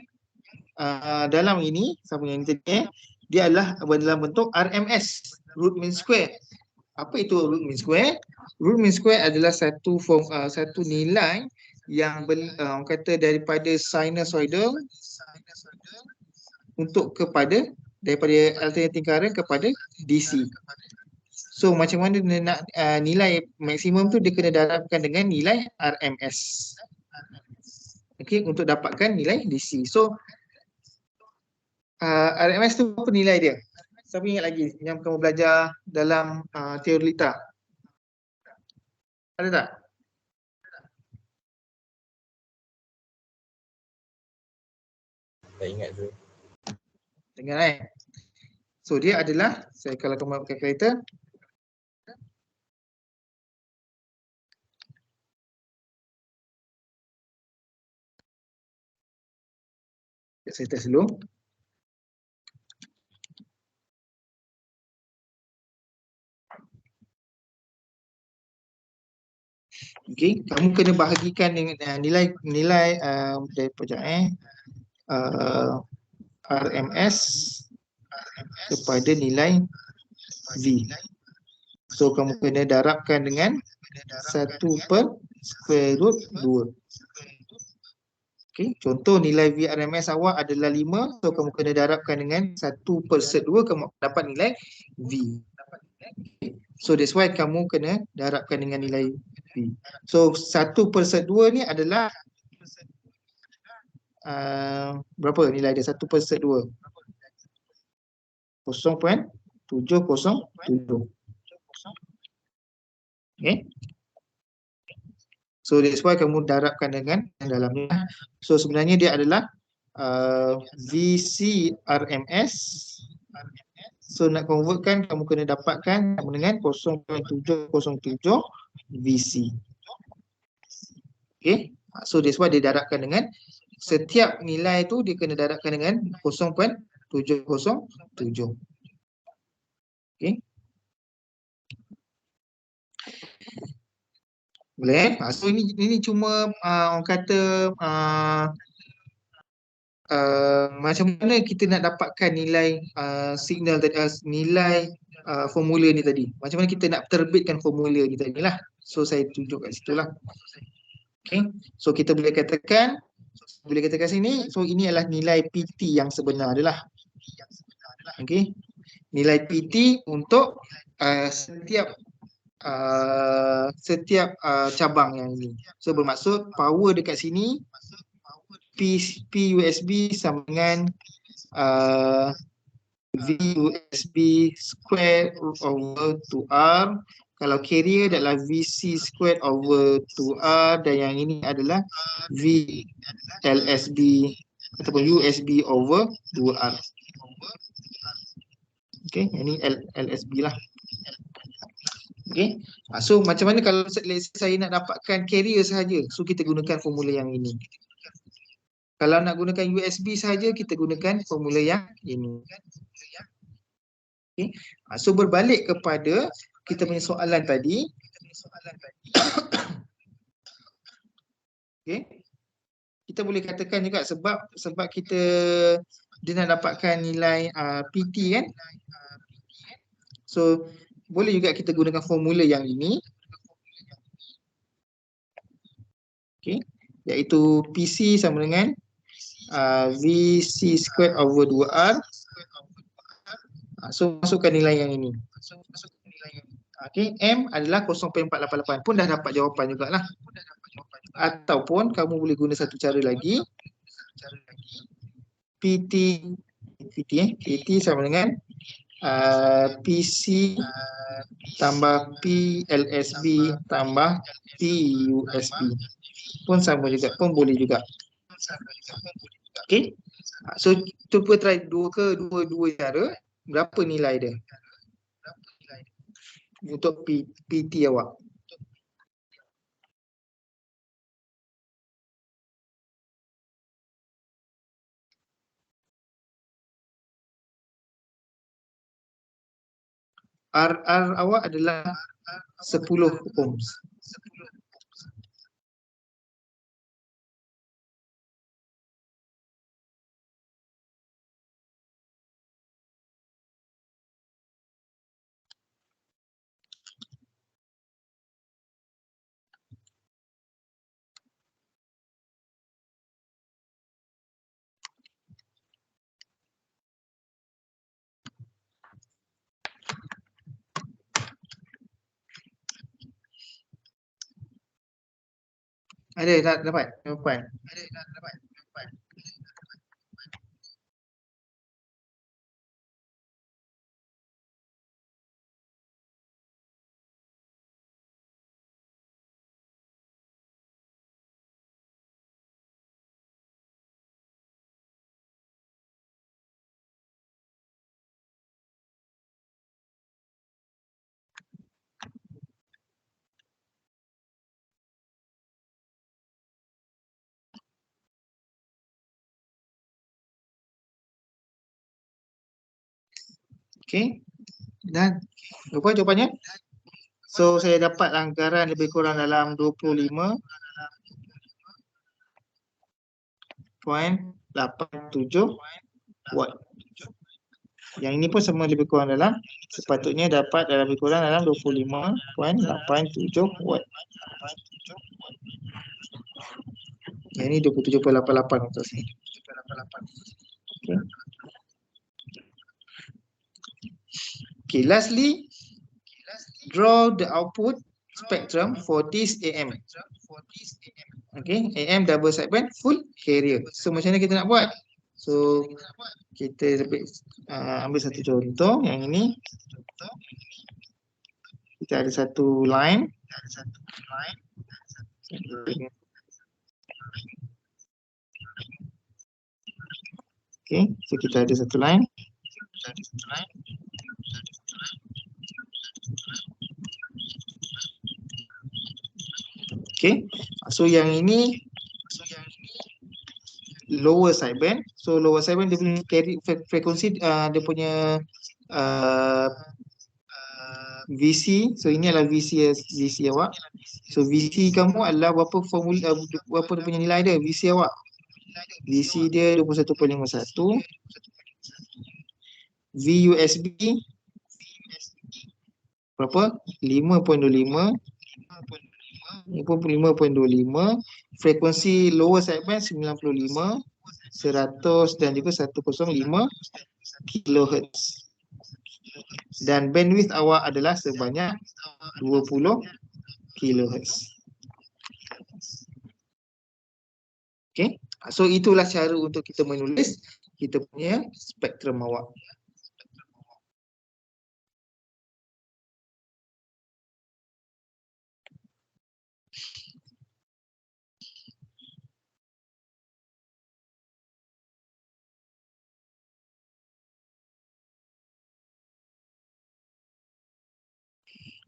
dalam ini sama yang tadi, dia adalah dalam bentuk RMS, root mean square. Apa itu root mean square? Root mean square adalah satu nilai yang kata daripada sinusoidal daripada alternating current kepada DC. So macam mana dia nak nilai maksimum tu, dia kena darabkan dengan nilai RMS. Okay, untuk dapatkan nilai DC. So RMS tu apa nilai dia? Siapa ingat lagi yang kamu belajar dalam teori lita? Ada tak? Tak ingat tu. Dengar So dia adalah, saya kalau kamu pakai kereta, saya test dulu. Okey, kamu kena bahagikan dengan nilai daripada RMS kepada nilai V. So kamu kena darabkan dengan 1 per square root 2. Okey, contoh nilai VRMS awak adalah 5, so kamu kena darabkan dengan 1 per set 2, kamu dapat nilai V. Okay. So that's why kamu kena darabkan dengan nilai V. So 1 per set 2 ni adalah berapa nilai dia? 1 per set 2? 0.707. Okay. So that's why kamu darabkan dengan yang dalamnya. So sebenarnya dia adalah VC RMS. So nak convertkan kamu kena dapatkan sama dengan 0.707 VC. Okay. So that's why dia darabkan dengan setiap nilai tu dia kena darabkan dengan 0.707. Okay. Boleh? So ini cuma orang kata macam mana kita nak dapatkan nilai signal tadi, nilai formula ni tadi. Macam mana kita nak terbitkan formula ni tadi lah. So saya tunjuk kat situ lah. Okay. So kita boleh katakan sini, so ini adalah nilai PT yang sebenar adalah. Okay. Nilai PT untuk setiap cabang yang ini. So bermaksud power dekat sini P USB sama dengan V USB square over 2R. Kalau carrier adalah VC square over 2R, dan yang ini adalah V LSB ataupun USB over 2R. Okay, ini LSB lah. Okay. So macam mana kalau saya nak dapatkan carrier sahaja, so kita gunakan formula yang ini. Kalau nak gunakan USB sahaja, kita gunakan formula yang ini. Okay. So berbalik kepada kita punya soalan tadi. Okay. Kita boleh katakan juga sebab kita dia nak dapatkan nilai PT kan. So boleh juga kita gunakan formula yang ini. Okay. Iaitu PC sama dengan VC squared over 2R. So masukkan nilai yang ini. Okay, M adalah 0.488, pun dah dapat jawapan jugalah. Ataupun kamu boleh guna satu cara lagi. PT sama dengan PC tambah PLSB tambah PUSB. Pun sama juga, pun boleh juga. Okay. So cuba try dua cara. Berapa nilai dia untuk PT awak? R awak adalah 10 ohms. Ada tak dapat jawapan? Okey. Dan apa jawapannya? So saya dapat anggaran lebih kurang dalam 25.87 watt. Yang ini pun semua lebih kurang dalam, sepatutnya dapat dalam lebih kurang dalam 25.87 watt. Yang ini 27.88 untuk sini. Okay. Okay, lastly, draw the output spectrum for this AM. Okay, AM double sideband full carrier. So macam mana kita nak buat? So kita ambil satu contoh yang ini. Kita ada satu line. Okay, so kita ada satu line. Okay, so yang ini lower sideband. So lower sideband dia punya carry frekuensi, dia punya VC. So ini adalah VC awak. So VC kamu adalah berapa formula, berapa dia punya nilai dia VC awak. VC dia 21.51. VUSB berapa? 5.25. 5.25. Frekuensi lower sideband 95, 100 dan juga 105 kHz. Dan bandwidth awak adalah sebanyak 20 kHz. Okay, so itulah cara untuk kita menulis kita punya spektrum awak.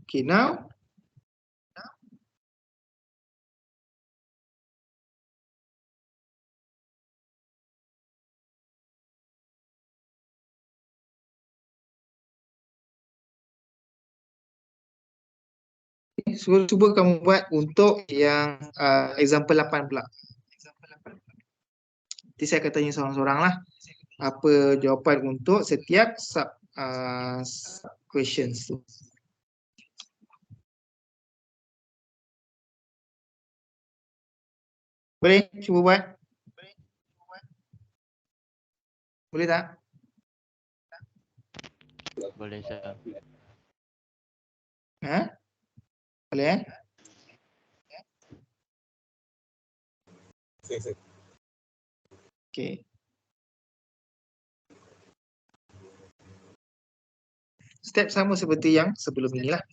Okay, now cuba kamu buat untuk yang example 8 pula. Nanti saya akan tanya seorang-seorang lah apa jawapan untuk setiap sub questions tu. Boleh cuba buat? Boleh tak? Boleh sir. Ha? Boleh Sir. Okay. Step sama seperti yang sebelum inilah.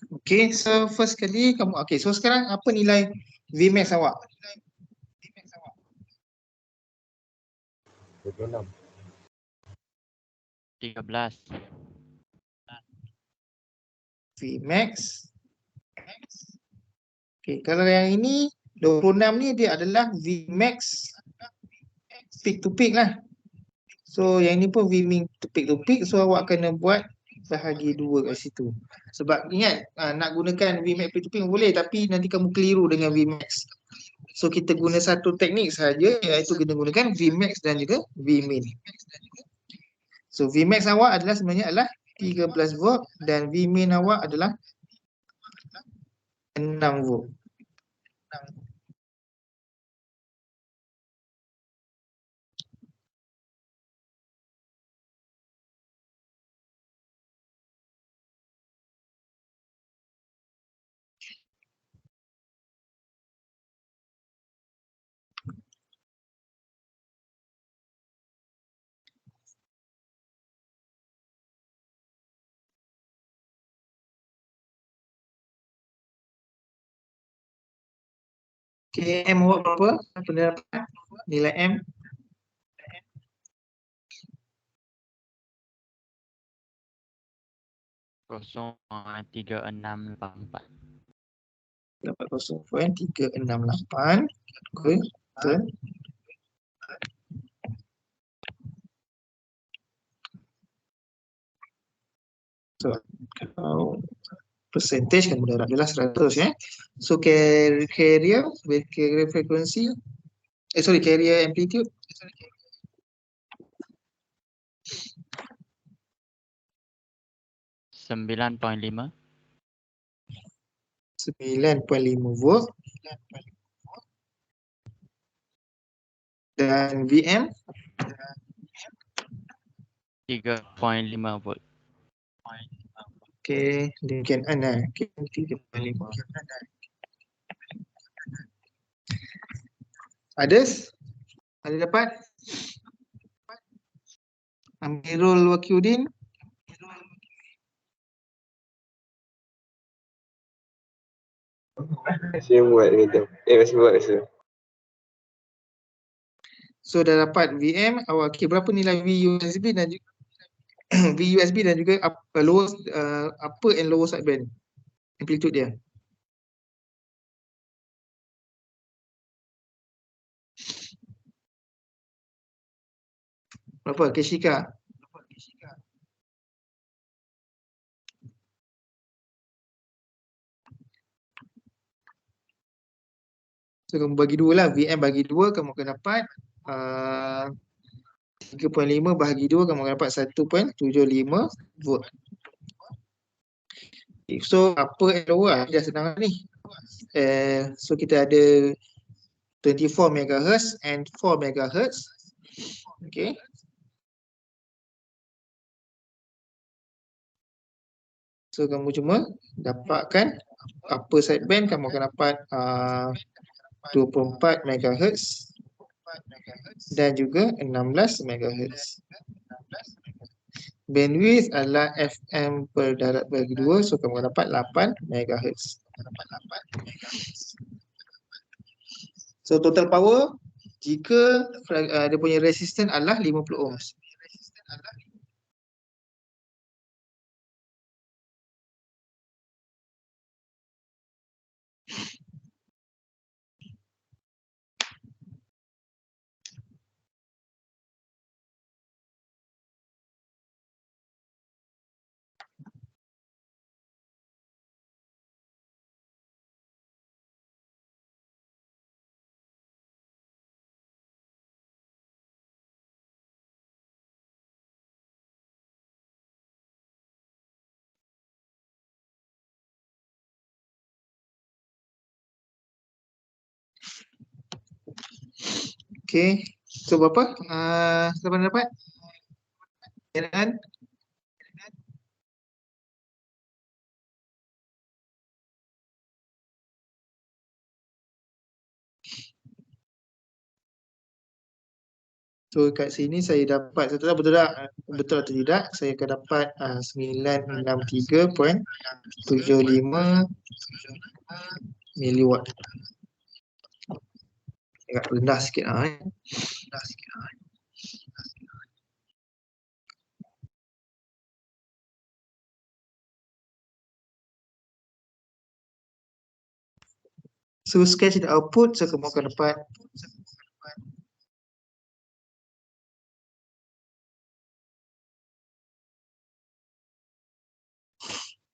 Okay, so first kali kamu, okay, so sekarang apa nilai Vmax awak? 26. 13. Vmax. Okay, kalau yang ini 26 ni dia adalah Vmax peak to peak lah. So yang ni pun Vmax peak to peak, so awak kena buat bahagi 2 kat situ. Sebab ingat nak gunakan Vmax peak to peak boleh, tapi nanti kamu keliru dengan Vmax. So kita guna satu teknik saja, iaitu kita gunakan Vmax dan juga Vmin. So Vmax awak adalah sebenarnya adalah 13 volt dan Vmin awak adalah 6 volt. Okay, M awak berapa? Pendapat nilai M 0.3684. dapat 0.368. Okay, betul. So, kalau percentage kamu darab adalah 100 ya. So carrier with carrier frequency, sorry, carrier amplitude 9.5. 9.5 volt dan VM 3.5 volt. okay, demikian anda. Okay, 3.5. Others? Ada dapat? Amirul Wakyudin. Masih buat gitu. Masih buat rasa. So dah dapat VM awak, okay, berapa nilai VUSB dan juga VUSB dan juga lower, upper and lower sideband amplitude dia. Berapa Keshika? So kamu bagi 2 lah, VM bagi 2 kamu akan dapat 3.5 bahagi 2 kamu akan dapat 1.75 volt. Okay, so upper and lower dah senang ni. So kita ada 24 MHz and 4 MHz. Okay. So kamu cuma dapatkan upper sideband kamu akan dapat 24 MHz dan juga 16 MHz. Bandwidth adalah FM per darat bagi 2, so kamu akan dapat 8 MHz. So total power jika dia punya resistance adalah 50 ohms. Okay, so berapa? Siapa dapat? Kenaan? So So kat sini saya dapat, saya tak tahu betul tak, betul atau tidak, saya akan dapat 963.75 miliwatt. Agak rendah sikit So sketch the output, so kamu akan dapat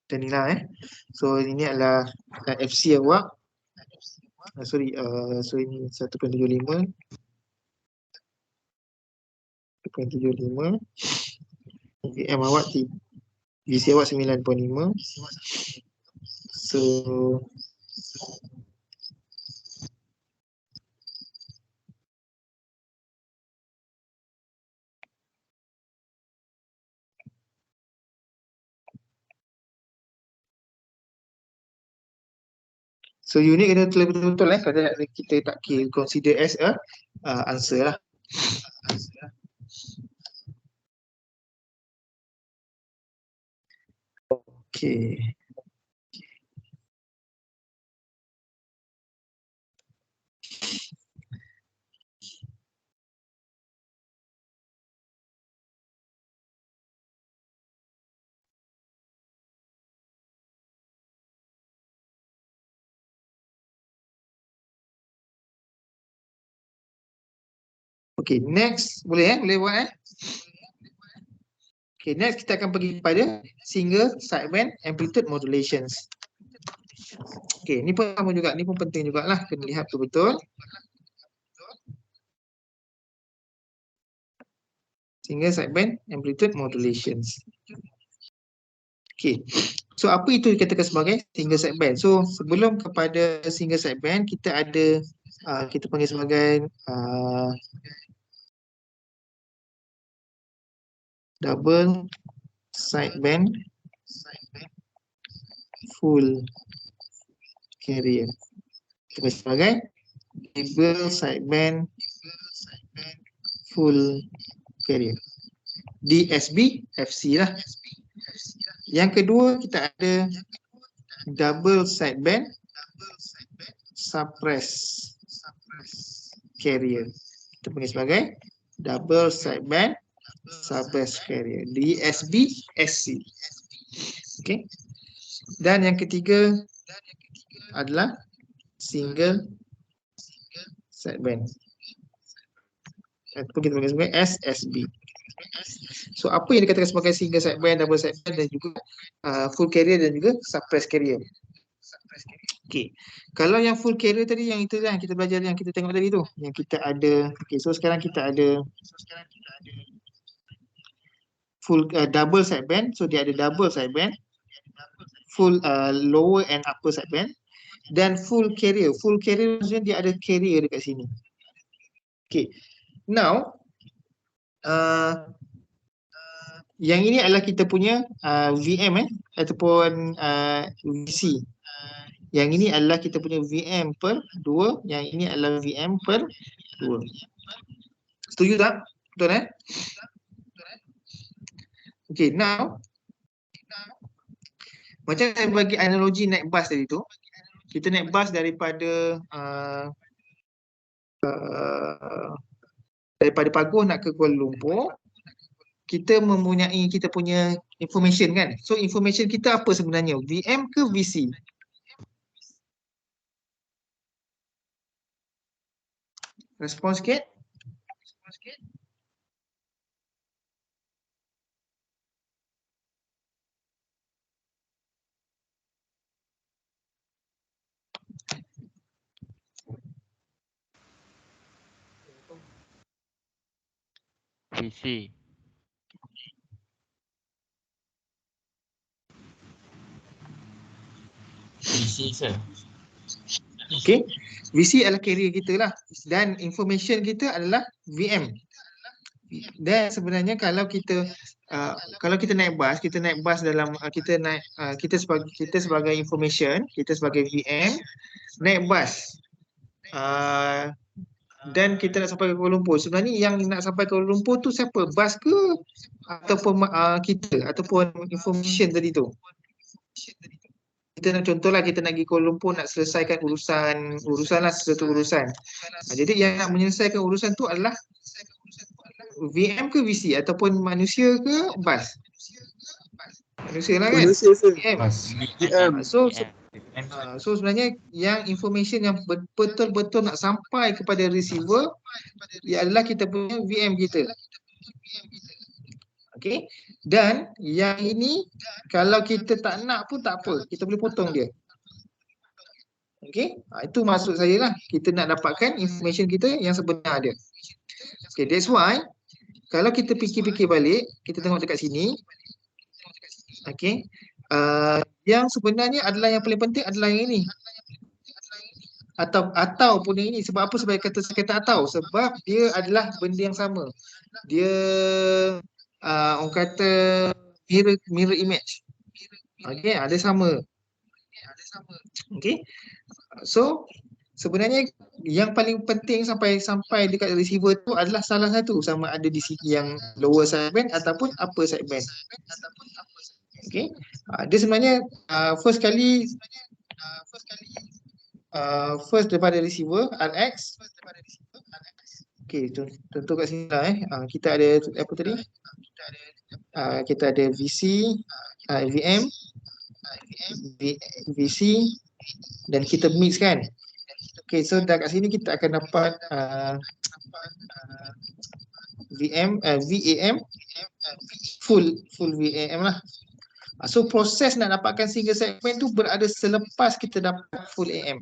macam ni lah So ini adalah FC awak. So ini 1.75 VM awak VC awak 9.5. So So unit kena tulis betul-betul kalau kita tak consider as a answer lah. Okay. Okay, next boleh boleh buat Okay, next kita akan pergi pada single sideband amplitude modulations. Okay, ni pun sama juga, ni pun penting jugalah, kena lihat betul-betul. Single sideband amplitude modulations. Okay, so apa itu dikatakan sebagai single sideband? So sebelum kepada single sideband, kita ada kita panggil sebagai double sideband full carrier. Kita panggil sebagai double sideband full carrier. DSB FC lah. Yang kedua kita ada double sideband suppress carrier. Kita panggil sebagai double sideband suppress carrier, DSB SC. Okay. Dan yang ketiga adalah single sideband. Ataupun kita panggil sebagai SSB. So apa yang dikatakan sebagai single sideband, double sideband dan juga full carrier dan juga suppress carrier. Okay. Kalau yang full carrier tadi, yang itu yang kita belajar, yang kita tengok tadi tu, yang kita ada. Okay, so sekarang kita ada full double sideband. So dia ada double sideband, full lower and upper sideband, dan full carrier. Full carrier maksudnya dia ada carrier dekat sini. Okay. Now yang ini adalah kita punya VM ataupun VC. Yang ini adalah kita punya VM per 2, yang ini adalah VM per 2. Setuju tak? Betul Okay, now macam saya bagi analogi naik bas tadi tu. Kita naik bas daripada Pagoh nak ke Kuala Lumpur. Kita mempunyai kita punya information kan. So information kita apa sebenarnya? VM ke VC? Respon sikit. VC. VC sir. Okay, VC adalah carrier kita lah, dan information kita adalah VM. Dan sebenarnya kalau kita naik bas dalam kita sebagai information, kita sebagai VM naik bas dan kita nak sampai ke Kuala Lumpur. Sebenarnya yang nak sampai ke Kuala Lumpur tu siapa? Bas ke ataupun kita ataupun information tadi tu? Kita nak contohlah kita nak pergi Kuala Lumpur nak selesaikan urusan lah sesuatu urusan. Jadi yang nak menyelesaikan urusan tu adalah VM ke VC ataupun manusia ke bas? Manusia lah kan? Manusia sir. VM. VM. So sebenarnya yang information yang betul-betul nak sampai kepada receiver ialah kita punya VM kita. Okey. Dan yang ini kalau kita tak nak pun tak apa, kita boleh potong dia. Okey. Itu maksud saya lah. Kita nak dapatkan information kita yang sebenar dia. Okay, that's why kalau kita fikir-fikir balik, kita tengok dekat sini. Okey. Yang sebenarnya adalah yang paling penting adalah yang ini. Ataupun yang ini. Sebab apa? Sebab saya kata atau. Sebab dia adalah benda yang sama. Dia orang kata mirror image. Okey, ada sama. Okey. So sebenarnya yang paling penting sampai dekat receiver tu adalah salah satu, sama ada di segi yang lower sideband ataupun upper sideband. Okey. Dia sebenarnya first daripada receiver RX. Okey, contoh kat sini lah kita ada apa tadi? Kita ada VC, VM, VC dan kita mix kan. Okay, so dekat sini kita akan dapat VAM, full VAM lah. So proses nak dapatkan single segment tu berada selepas kita dapat full AM.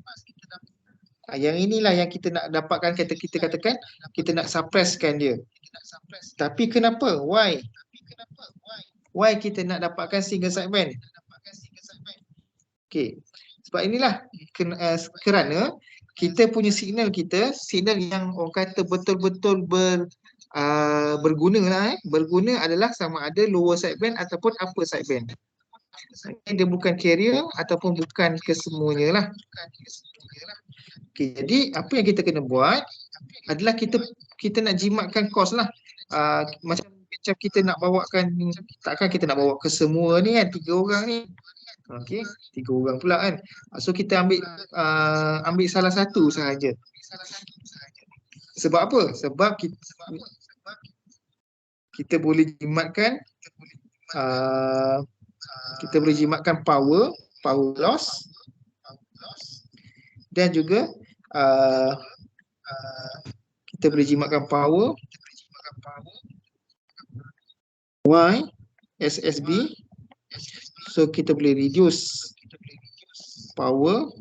Yang inilah yang kita nak dapatkan, kita katakan kita nak suppresskan dia. Tapi kenapa? Why kita nak dapatkan single segment? Okay. Sebab inilah kerana kita punya signal yang orang kata betul-betul berguna lah. Berguna adalah sama ada lower sideband ataupun upper sideband. Dia bukan carrier ataupun bukan kesemuanya lah. Okay, jadi apa yang kita kena buat adalah kita nak jimatkan kos lah. Macam kita nak bawakan, takkan kita nak bawa ke semua ni kan, 3 orang ni. Okey, 3 orang pula kan. So kita ambil salah satu sahaja. Sebab apa? Sebab kita boleh jimatkan power loss dan juga kita boleh jimatkan power Y SSB. So kita boleh reduce power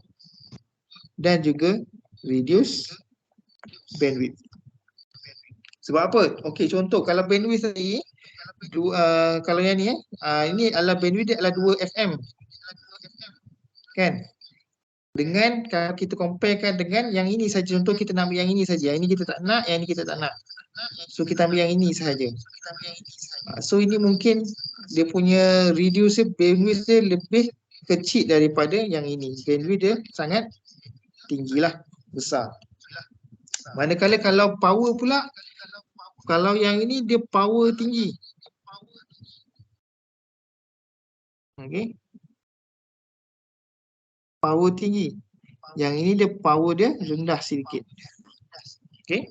dan juga reduce bandwidth. Sebab apa? Okey, contoh kalau bandwidth tadi kalau yang ni ini adalah bandwidth dia adalah 2 FM. Kan? Dengan kalau kita comparekan dengan yang ini saja, contoh kita nak ambil yang ini saja. Yang ini kita tak nak, yang ini kita tak nak. So kita ambil yang ini sahaja. So ini mungkin dia punya reduce bandwidth dia lebih kecil daripada yang ini. Bandwidth dia sangat tinggilah, besar. Manakala kalau power pula, kalau yang ini dia power tinggi. Okey. Power tinggi. Yang ini dia power dia rendah sedikit. Okey.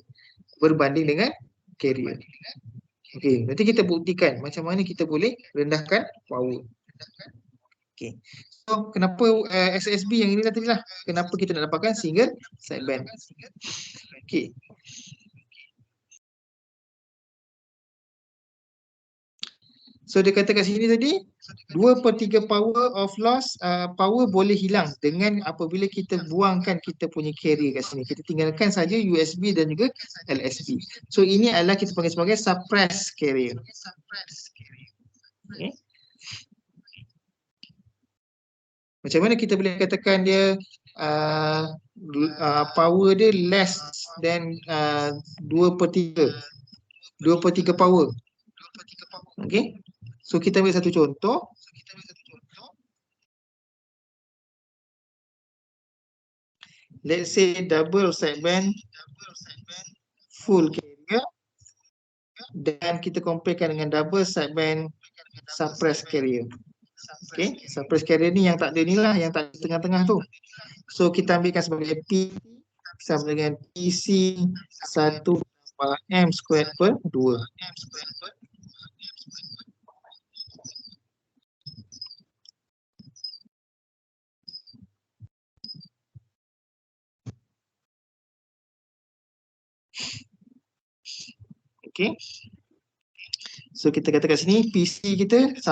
Berbanding dengan carrier. Okey, nanti kita buktikan macam mana kita boleh rendahkan power. Okey. So kenapa SSB yang ini tadi lah, kenapa kita nak dapatkan single sideband. Okey. So dia kata kat sini tadi 2/3 power of loss, power boleh hilang dengan apabila kita buangkan kita punya carrier kat sini. Kita tinggalkan saja USB dan juga LSB. So ini adalah kita panggil sebagai suppress carrier. Okay. Macam mana kita boleh katakan dia power dia less than 2/3 power. Okay. So kita ambil satu contoh. Let's say double sideband full carrier, dan kita comparekan dengan double sideband suppressed carrier. Okay, suppressed carrier ni yang tak ada ni lah, yang tak ada tengah-tengah tu. So kita ambilkan sebagai P sama dengan PC 1 tambah M squared per 2. Okay. So kita kata kat sini PC kita 1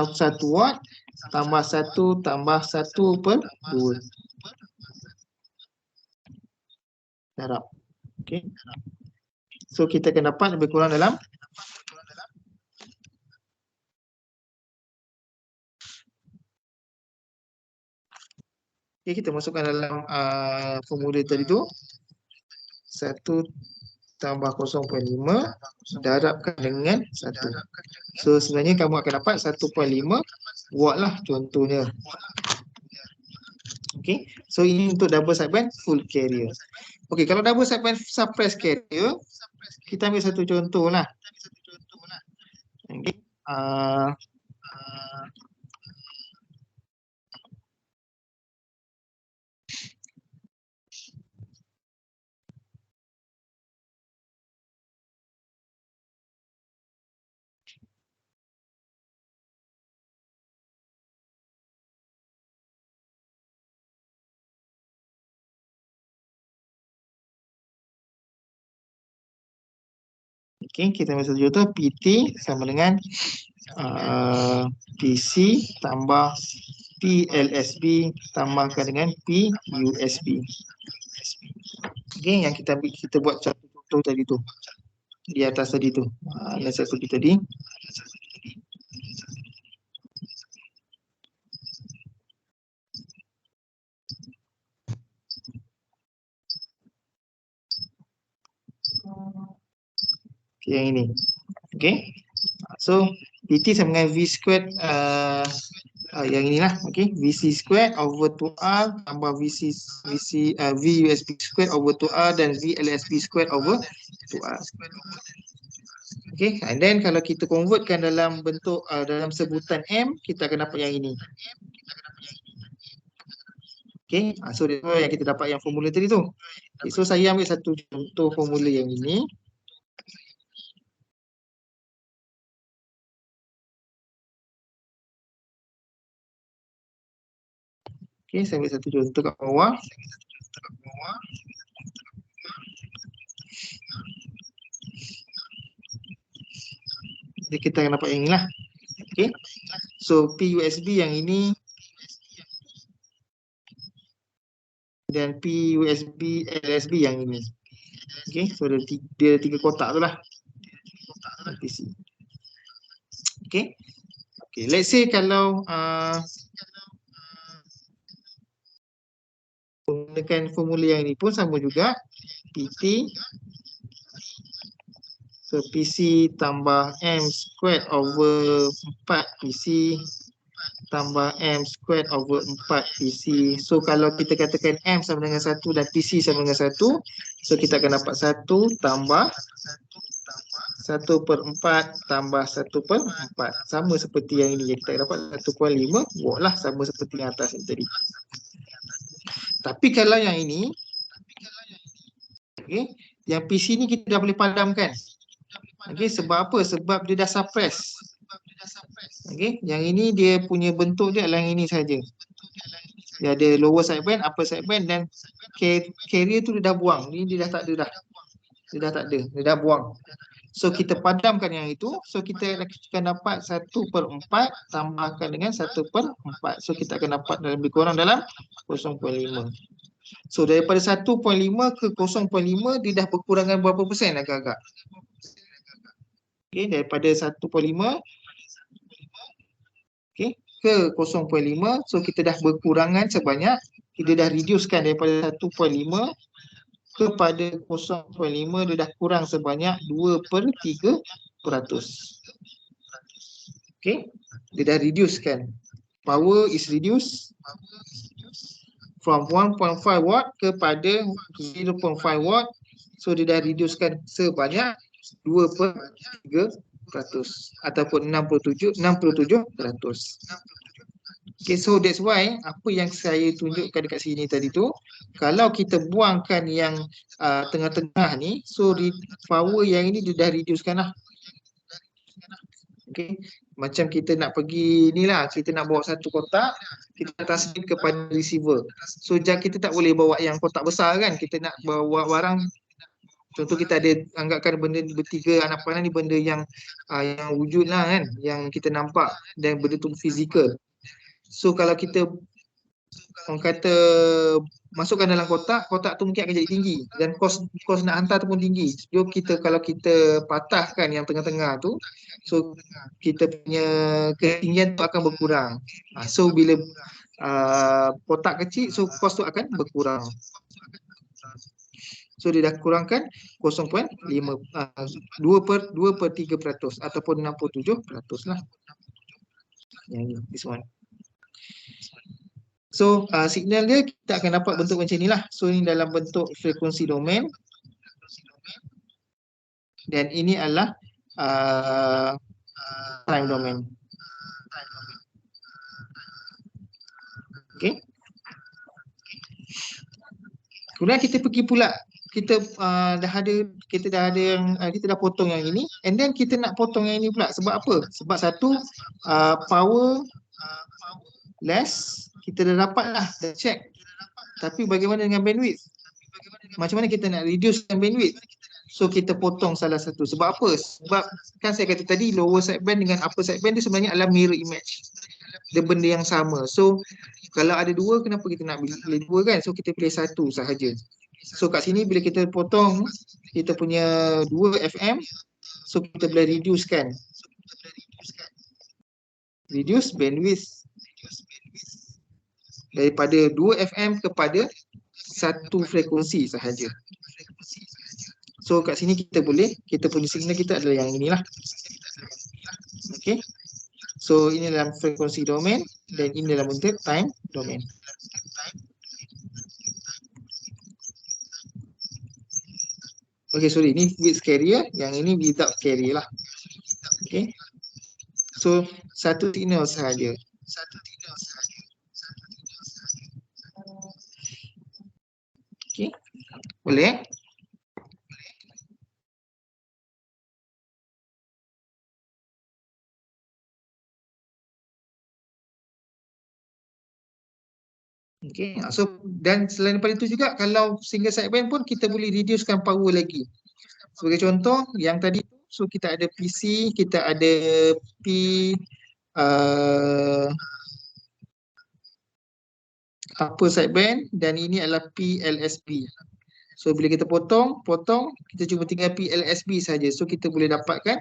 watt tambah 1 tambah 1 per 2 darab. Okay. So kita akan dapat lebih kurang dalam kita masukkan dalam formula tadi tu 1 tambah 0.5 darabkan dengan 1. So sebenarnya kamu akan dapat 1.5 watt lah contohnya. Okay, so ini untuk double sideband full carrier. Okay, kalau double sideband suppressed carrier, kita ambil satu contoh lah. Okay. Okay, kita ambil satu contoh PT sama dengan PC tambah PLSB tambahkan dengan PUSB. Okay, yang kita ambil, kita buat satu contoh tadi tu di atas tadi tu, yang satu tadi. Okay, yang ini. Okay, so PT sama dengan V squared yang inilah. Okay, VC squared over 2R tambah VUSB squared over 2R dan VLSB squared over 2R. Okay, and then kalau kita convertkan dalam bentuk dalam sebutan M, kita akan dapat yang ini. Okay, so itu yang kita dapat yang formula tadi tu. Okay, so saya ambil satu contoh formula yang ini. Okay, saya ambil satu contoh kat bawah. Jadi kita akan dapat yang inilah. Okay, so PUSB yang ini dan PUSB LSB yang ini. Okay, so dia tiga kotak tu lah. PC. Okay, okay, let's say kalau menggunakan formula yang ini pun sama juga, PT, so PC tambah M squared over 4 PC tambah M squared over 4 PC. So kalau kita katakan M sama dengan 1 dan PC sama dengan 1, so kita akan dapat 1 tambah 1/4 tambah 1/4. Sama seperti yang ini, kita dapat 1.5 watt lah, sama seperti yang atas tadi. Tapi kalau yang ini, okay, yang PC ni kita dah boleh padamkan. Okay, sebab apa? Sebab dia dah suppress. Okay, yang ini dia punya bentuk dia adalah yang ini saja. Dia ada lower sideband, upper sideband dan carrier tu dia dah buang. Ni dia dah tak ada dah. Dia dah tak ada, dia dah buang. So kita padamkan yang itu, so kita akan dapat 1/4 tambahkan dengan 1/4. So kita akan dapat lebih kurang dalam 0.5. So daripada 1.5 ke 0.5 dia dah berkurangan berapa persen agak-agak? Okay, daripada 1.5 okay, ke 0.5, so kita dah berkurangan sebanyak, kita dah reducekan daripada 1.5 kepada 0.5, dia dah kurang sebanyak 2/3%. Okay, dia dah reducekan. Power is reduced from 1.5 watt kepada 0.5 watt So dia dah reducekan sebanyak 2/3 ataupun 67%. Okay, so that's why apa yang saya tunjukkan dekat sini tadi tu, kalau kita buangkan yang tengah-tengah ni, so power yang ini dia dah reducekan lah. Okay, macam kita nak pergi ni lah, kita nak bawa satu kotak, kita transmit kepada receiver. So kita tak boleh bawa yang kotak besar kan, kita nak bawa barang. Contoh kita ada, anggapkan benda bertiga anak panah ni benda yang wujud lah kan, yang kita nampak dan benda tu fizikal. So kalau kita orang kata masukkan dalam kotak, kotak tu mungkin akan jadi tinggi dan kos nak hantar tu pun tinggi. So kalau kita patahkan yang tengah-tengah tu, so kita punya ketinggian tu akan berkurang. So bila kotak kecil, so kos tu akan berkurang. So dia dah kurangkan 0.5 2/3% ataupun 67% lah. Yang ni, this one. So signal dia kita akan dapat bentuk macam ni lah. So ini dalam bentuk frekuensi domain. Dan ini adalah time domain. Okay. Kemudian kita pergi pula, kita dah potong yang ini, and then kita nak potong yang ini pula. Sebab apa? Sebab satu, power less kita dah dapat lah, dah check. Tapi bagaimana dengan bandwidth? Macam mana kita nak reducekan bandwidth? So kita potong salah satu. Sebab apa? Sebab kan saya kata tadi, lower sideband dengan upper sideband dia sebenarnya adalah mirror image. Dia benda yang sama. So kalau ada dua, kenapa kita nak pilih dua kan? So kita pilih satu sahaja. So kat sini bila kita potong kita punya 2 FM, so kita boleh reducekan. Reduce bandwidth daripada 2 FM kepada satu frekuensi sahaja. So kat sini kita boleh, kita punya signal kita adalah yang inilah. Okay. So ini dalam frekuensi domain dan ini dalam bentuk time domain. Okay, sorry, ini with carrier, yang ini without carrier lah. Okay. So satu signal sahaja. Okay. Boleh? Okay, so dan selain daripada itu juga, kalau single sideband pun kita boleh reducekan power lagi. Sebagai contoh, yang tadi, so kita ada PC, kita ada upper sideband dan ini adalah PLSB. So bila kita potong, kita cuma tinggal PLSB saja. So kita boleh dapatkan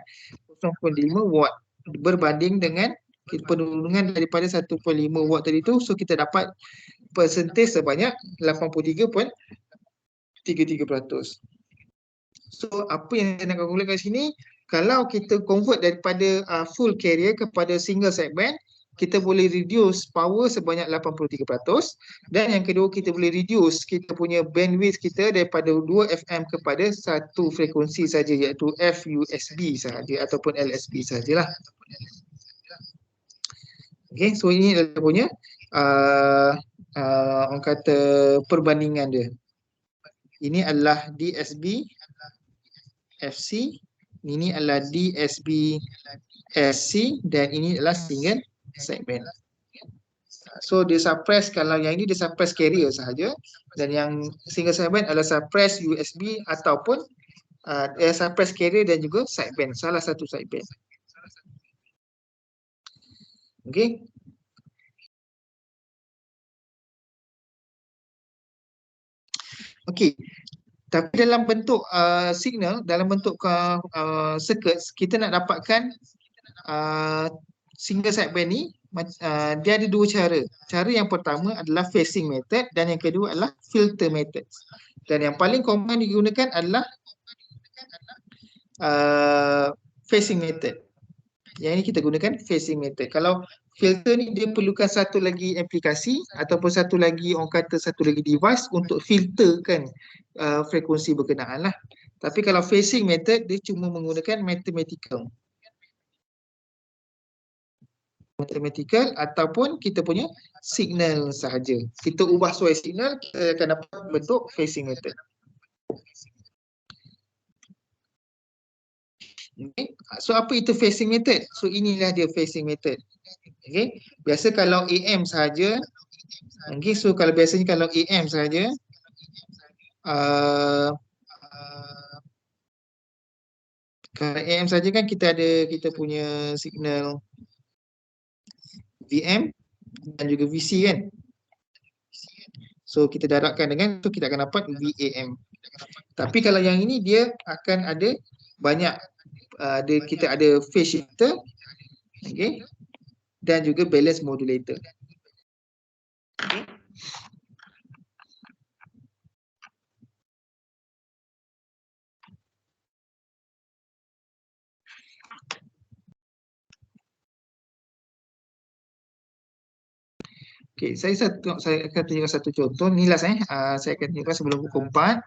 0.5 watt berbanding dengan penurungan daripada 1.5 watt tadi tu. So kita dapat persentage sebanyak 83.33%. So apa yang saya nak kalkulkan kat sini, kalau kita convert daripada full carrier kepada single sideband, kita boleh reduce power sebanyak 83%, dan yang kedua kita boleh reduce kita punya bandwidth kita daripada 2 FM kepada satu frekuensi saja, iaitu FUSB sahaja ataupun LSB sajalah. Okay, so ini adalah punya orang kata perbandingan dia. Ini adalah DSB FC, ini adalah DSB SC, dan ini adalah single sideband. So dia suppress, kalau yang ini dia suppress carrier sahaja, dan yang single sideband adalah suppress USB ataupun suppress carrier dan juga sideband, salah satu sideband. Okay. Okay. Tapi dalam bentuk signal, dalam bentuk circuits, kita nak dapatkan single sideband ni, dia ada dua cara. Cara yang pertama adalah phasing method dan yang kedua adalah filter method. Dan yang paling common digunakan adalah phasing method. Yang ini kita gunakan phasing method. Kalau filter ni dia perlukan satu lagi aplikasi ataupun satu lagi, orang kata satu lagi device untuk filterkan frekuensi berkenaan lah. Tapi kalau phasing method dia cuma menggunakan mathematical ataupun kita punya signal sahaja. Kita ubah suai signal, kita akan dapat bentuk phasing method. Okay. So apa itu phasing method? So inilah dia phasing method. Okay. Biasa kalau AM sahaja, okay, so kalau biasanya kalau AM sahaja, kalau AM saja kan kita ada kita punya signal VM dan juga VC kan. So kita darabkan dengan tu kita akan dapat VAM. Tapi kalau yang ini dia akan ada banyak kita ada phase shifter, okay, dan juga balance modulator. Okay. Okay, saya akan tunjukkan satu contoh. Ni last saya akan tunjukkan sebelum pukul 4.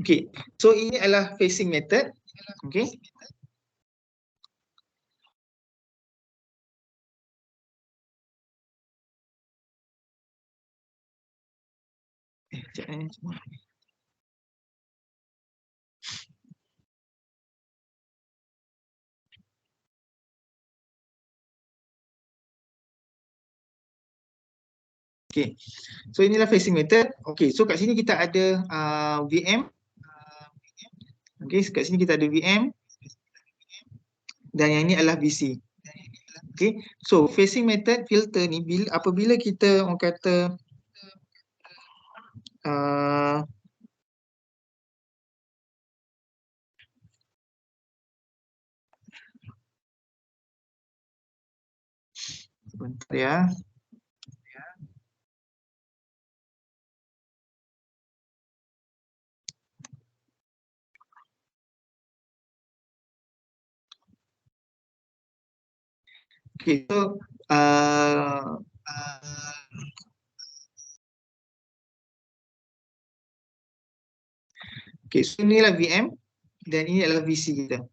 Okay, so ini adalah phasing method. Okay. Okay, so inilah phasing method. Okay, so kat sini kita ada VM. Okay, kat sini kita ada VM. Dan yang ini adalah VC. Okay, so phasing method filter ni apabila kita orang kata sebentar ya. Okay, so okay, so inilah VM dan ini adalah VC kita.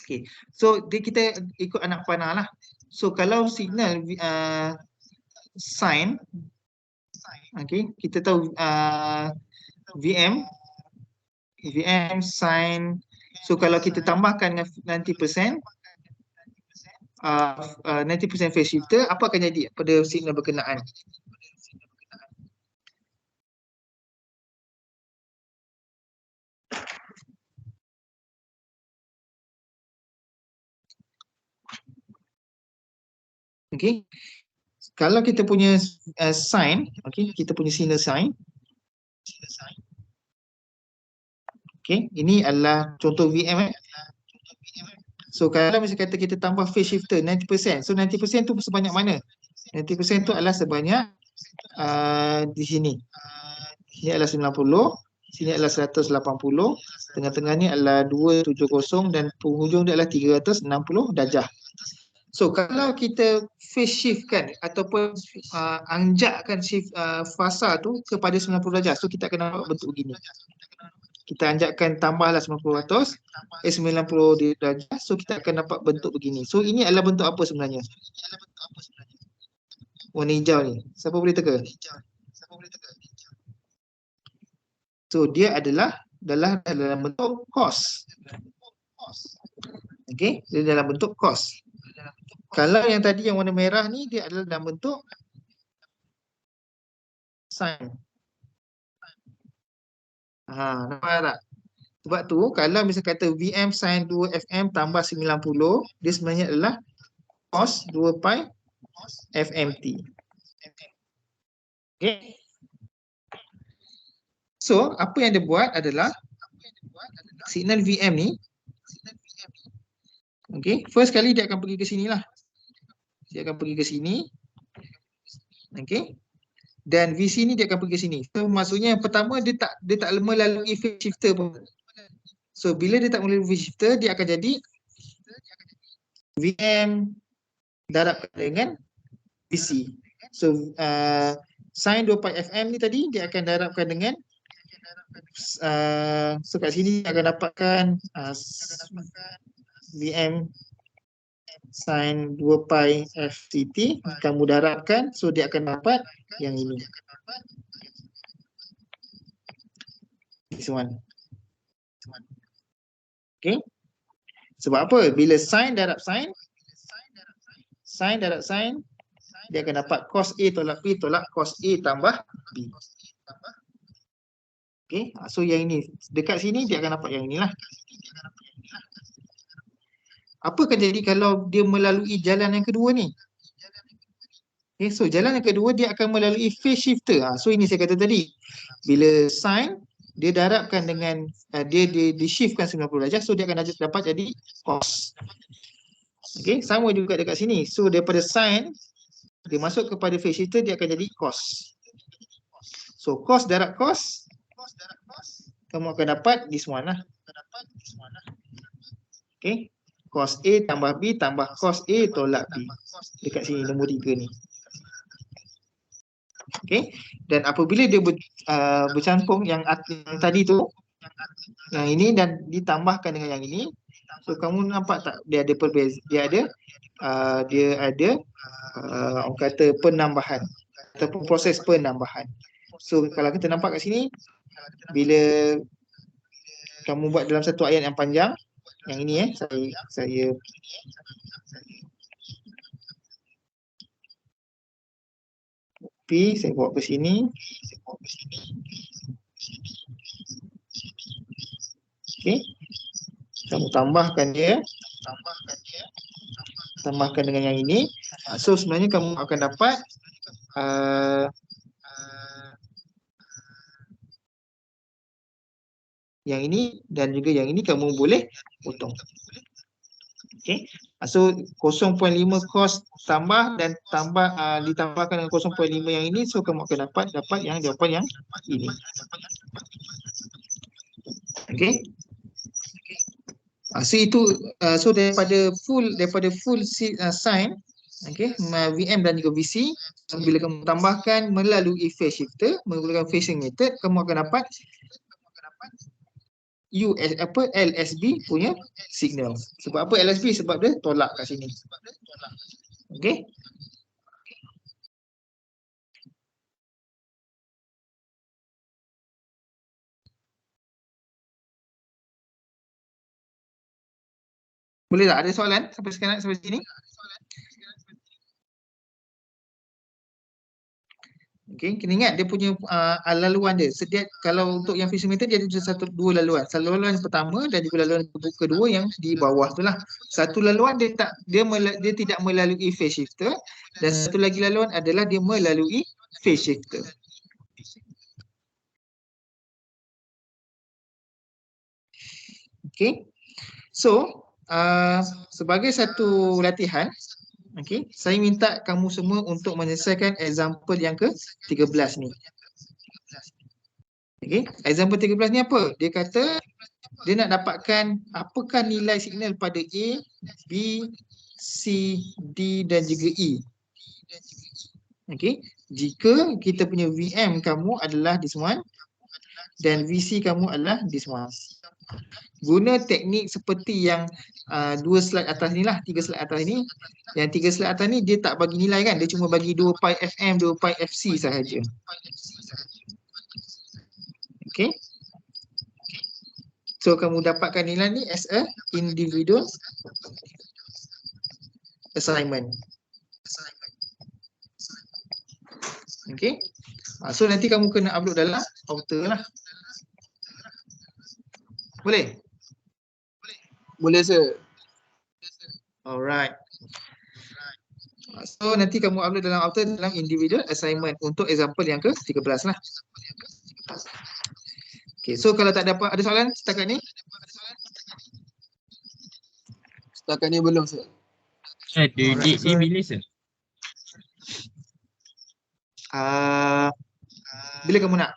Okay, so kita ikut anak panah lah. So kalau signal sine, okay, kita tahu VM sine. So kalau kita tambahkan dengan 90%, 90% phase shifter, apa akan jadi pada signal berkenaan? Okay, kalau kita punya sine, okay, kita punya signal sine. Okay, ini adalah contoh VM. So kalau misalnya kata kita tambah phase shifter 90%, so 90% tu sebanyak mana? 90% tu adalah sebanyak di sini. Ini adalah 90, sini adalah 180, tengah-tengah ni adalah 270 dan penghujung dia adalah 360 darjah. So kalau kita phase shift kan ataupun anjakkan shift fasa tu kepada 90 darjah, so kita akan dapat bentuk begini. Kita anjakkan tambahlah 90 darjah, so kita akan dapat bentuk begini. So ini adalah bentuk apa sebenarnya? Warna hijau ni, siapa boleh teka? So dia adalah dalam bentuk cos. Okay, dia dalam bentuk cos. Kalau yang tadi yang warna merah ni dia adalah dalam bentuk sin. Nampak tak? Sebab tu kalau misalnya kata VM sin 2 FM tambah 90, dia sebenarnya adalah cos 2 pi FMT. Okay. So apa yang dia buat adalah signal VM ni, okay, first kali dia akan pergi ke sini lah. dia akan pergi ke sini. Okey. Dan VC ni dia akan pergi ke sini. So maksudnya yang pertama dia tak melalui phase shifter pun. So bila dia tak melalui phase shifter, dia akan jadi VM darabkan dengan VC. So sin 2 pi FM ni tadi dia akan darabkan dengan so kat sini akan dapatkan VM sin 2 pi FCT, kamu darabkan, so dia akan dapat yang ini. This one. Okay. Sebab apa? Bila sin darab sin, sin darab sin, dia akan dapat cos A tolak B tolak cos A tambah B. Okay. So yang ini, dekat sini dia akan dapat yang inilah. Apa akan jadi kalau dia melalui jalan yang kedua ni? Okay, so jalan yang kedua dia akan melalui phase shifter. So ini saya kata tadi, bila sin dia darabkan dengan dia shiftkan 90 darjah, so dia akan dapat jadi cos. Okay, sama juga dekat sini. So daripada sin dia masuk kepada phase shifter, dia akan jadi cos. So cos darab cos, kamu akan dapat this one lah. Okay, cos A tambah B tambah cos A tolak B. Dekat sini nombor 3 ni. Okay, dan apabila dia bercampur yang tadi tu, yang ini dan ditambahkan dengan yang ini, so kamu nampak tak dia ada orang kata penambahan ataupun proses penambahan. So kalau kita nampak kat sini, bila kamu buat dalam satu ayat yang panjang, yang ini saya saya bawa ke sini. Okey. Kamu tambahkan dia. Tambahkan dengan yang ini. So sebenarnya kamu akan dapat yang ini dan juga yang ini kamu boleh potong. Okey. So 0.5 cos tambah dan ditambahkan dengan 0.5 yang ini, so kamu akan dapat yang jawapan yang ini. Okey. So itu so daripada full sin, okey, VM dan juga VC, bila kamu tambahkan melalui phase shifter menggunakan phasing method, kamu akan dapat LSB punya signal. Sebab apa LSB? Sebab dia tolak kat sini. Okey. Boleh tak? Ada soalan sampai sekarang, sampai sini? Okey, kena ingat dia punya laluan dia. Kalau untuk yang phasing method dia ada dua laluan. Satu laluan yang pertama dan juga laluan kedua yang di bawah tu lah. Satu laluan dia tidak melalui phase shifter dan satu lagi laluan adalah dia melalui phase shifter. Okey. So, sebagai satu latihan, okey, saya minta kamu semua untuk menyelesaikan example yang ke-13 ni. Okey, example 13 ni apa? Dia kata dia nak dapatkan apakah nilai signal pada A, B, C, D dan juga E. Okey, jika kita punya VM kamu adalah this one dan VC kamu adalah this one. Guna teknik seperti yang 2 slide atas ni lah, 3 slide atas ni. Yang 3 slide atas ni dia tak bagi nilai kan, dia cuma bagi 2 pi FM, 2 pi FC sahaja. Okay. So kamu dapatkan nilai ni as a individual assignment. Okay. So nanti kamu kena upload dalam Outer lah. Boleh? Boleh sir. Alright. So nanti kamu upload dalam Outer dalam individual assignment untuk example yang ke-13 lah. Okay, so kalau tak dapat ada soalan setakat ni? Setakat ni belum sir. DE bila sir? Bila kamu nak?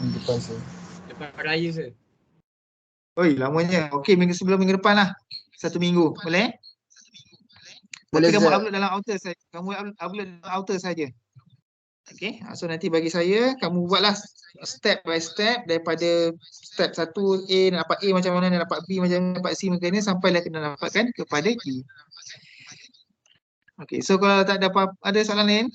Depan sir. Lepas raya sir. Oi, lamanya. Okey, sebelum minggu depan lah. 1 minggu. Boleh? Boleh, Tapi kamu Zat. upload dalam outer saja. Kamu upload dalam outer saja. Okey, so nanti bagi saya, kamu buatlah step by step daripada step 1A nak dapat A macam mana, nak dapat B macam mana, dapat C macam mana sampailah kena dapatkan kepada E. Okey, so kalau tak ada apa ada soalan lain?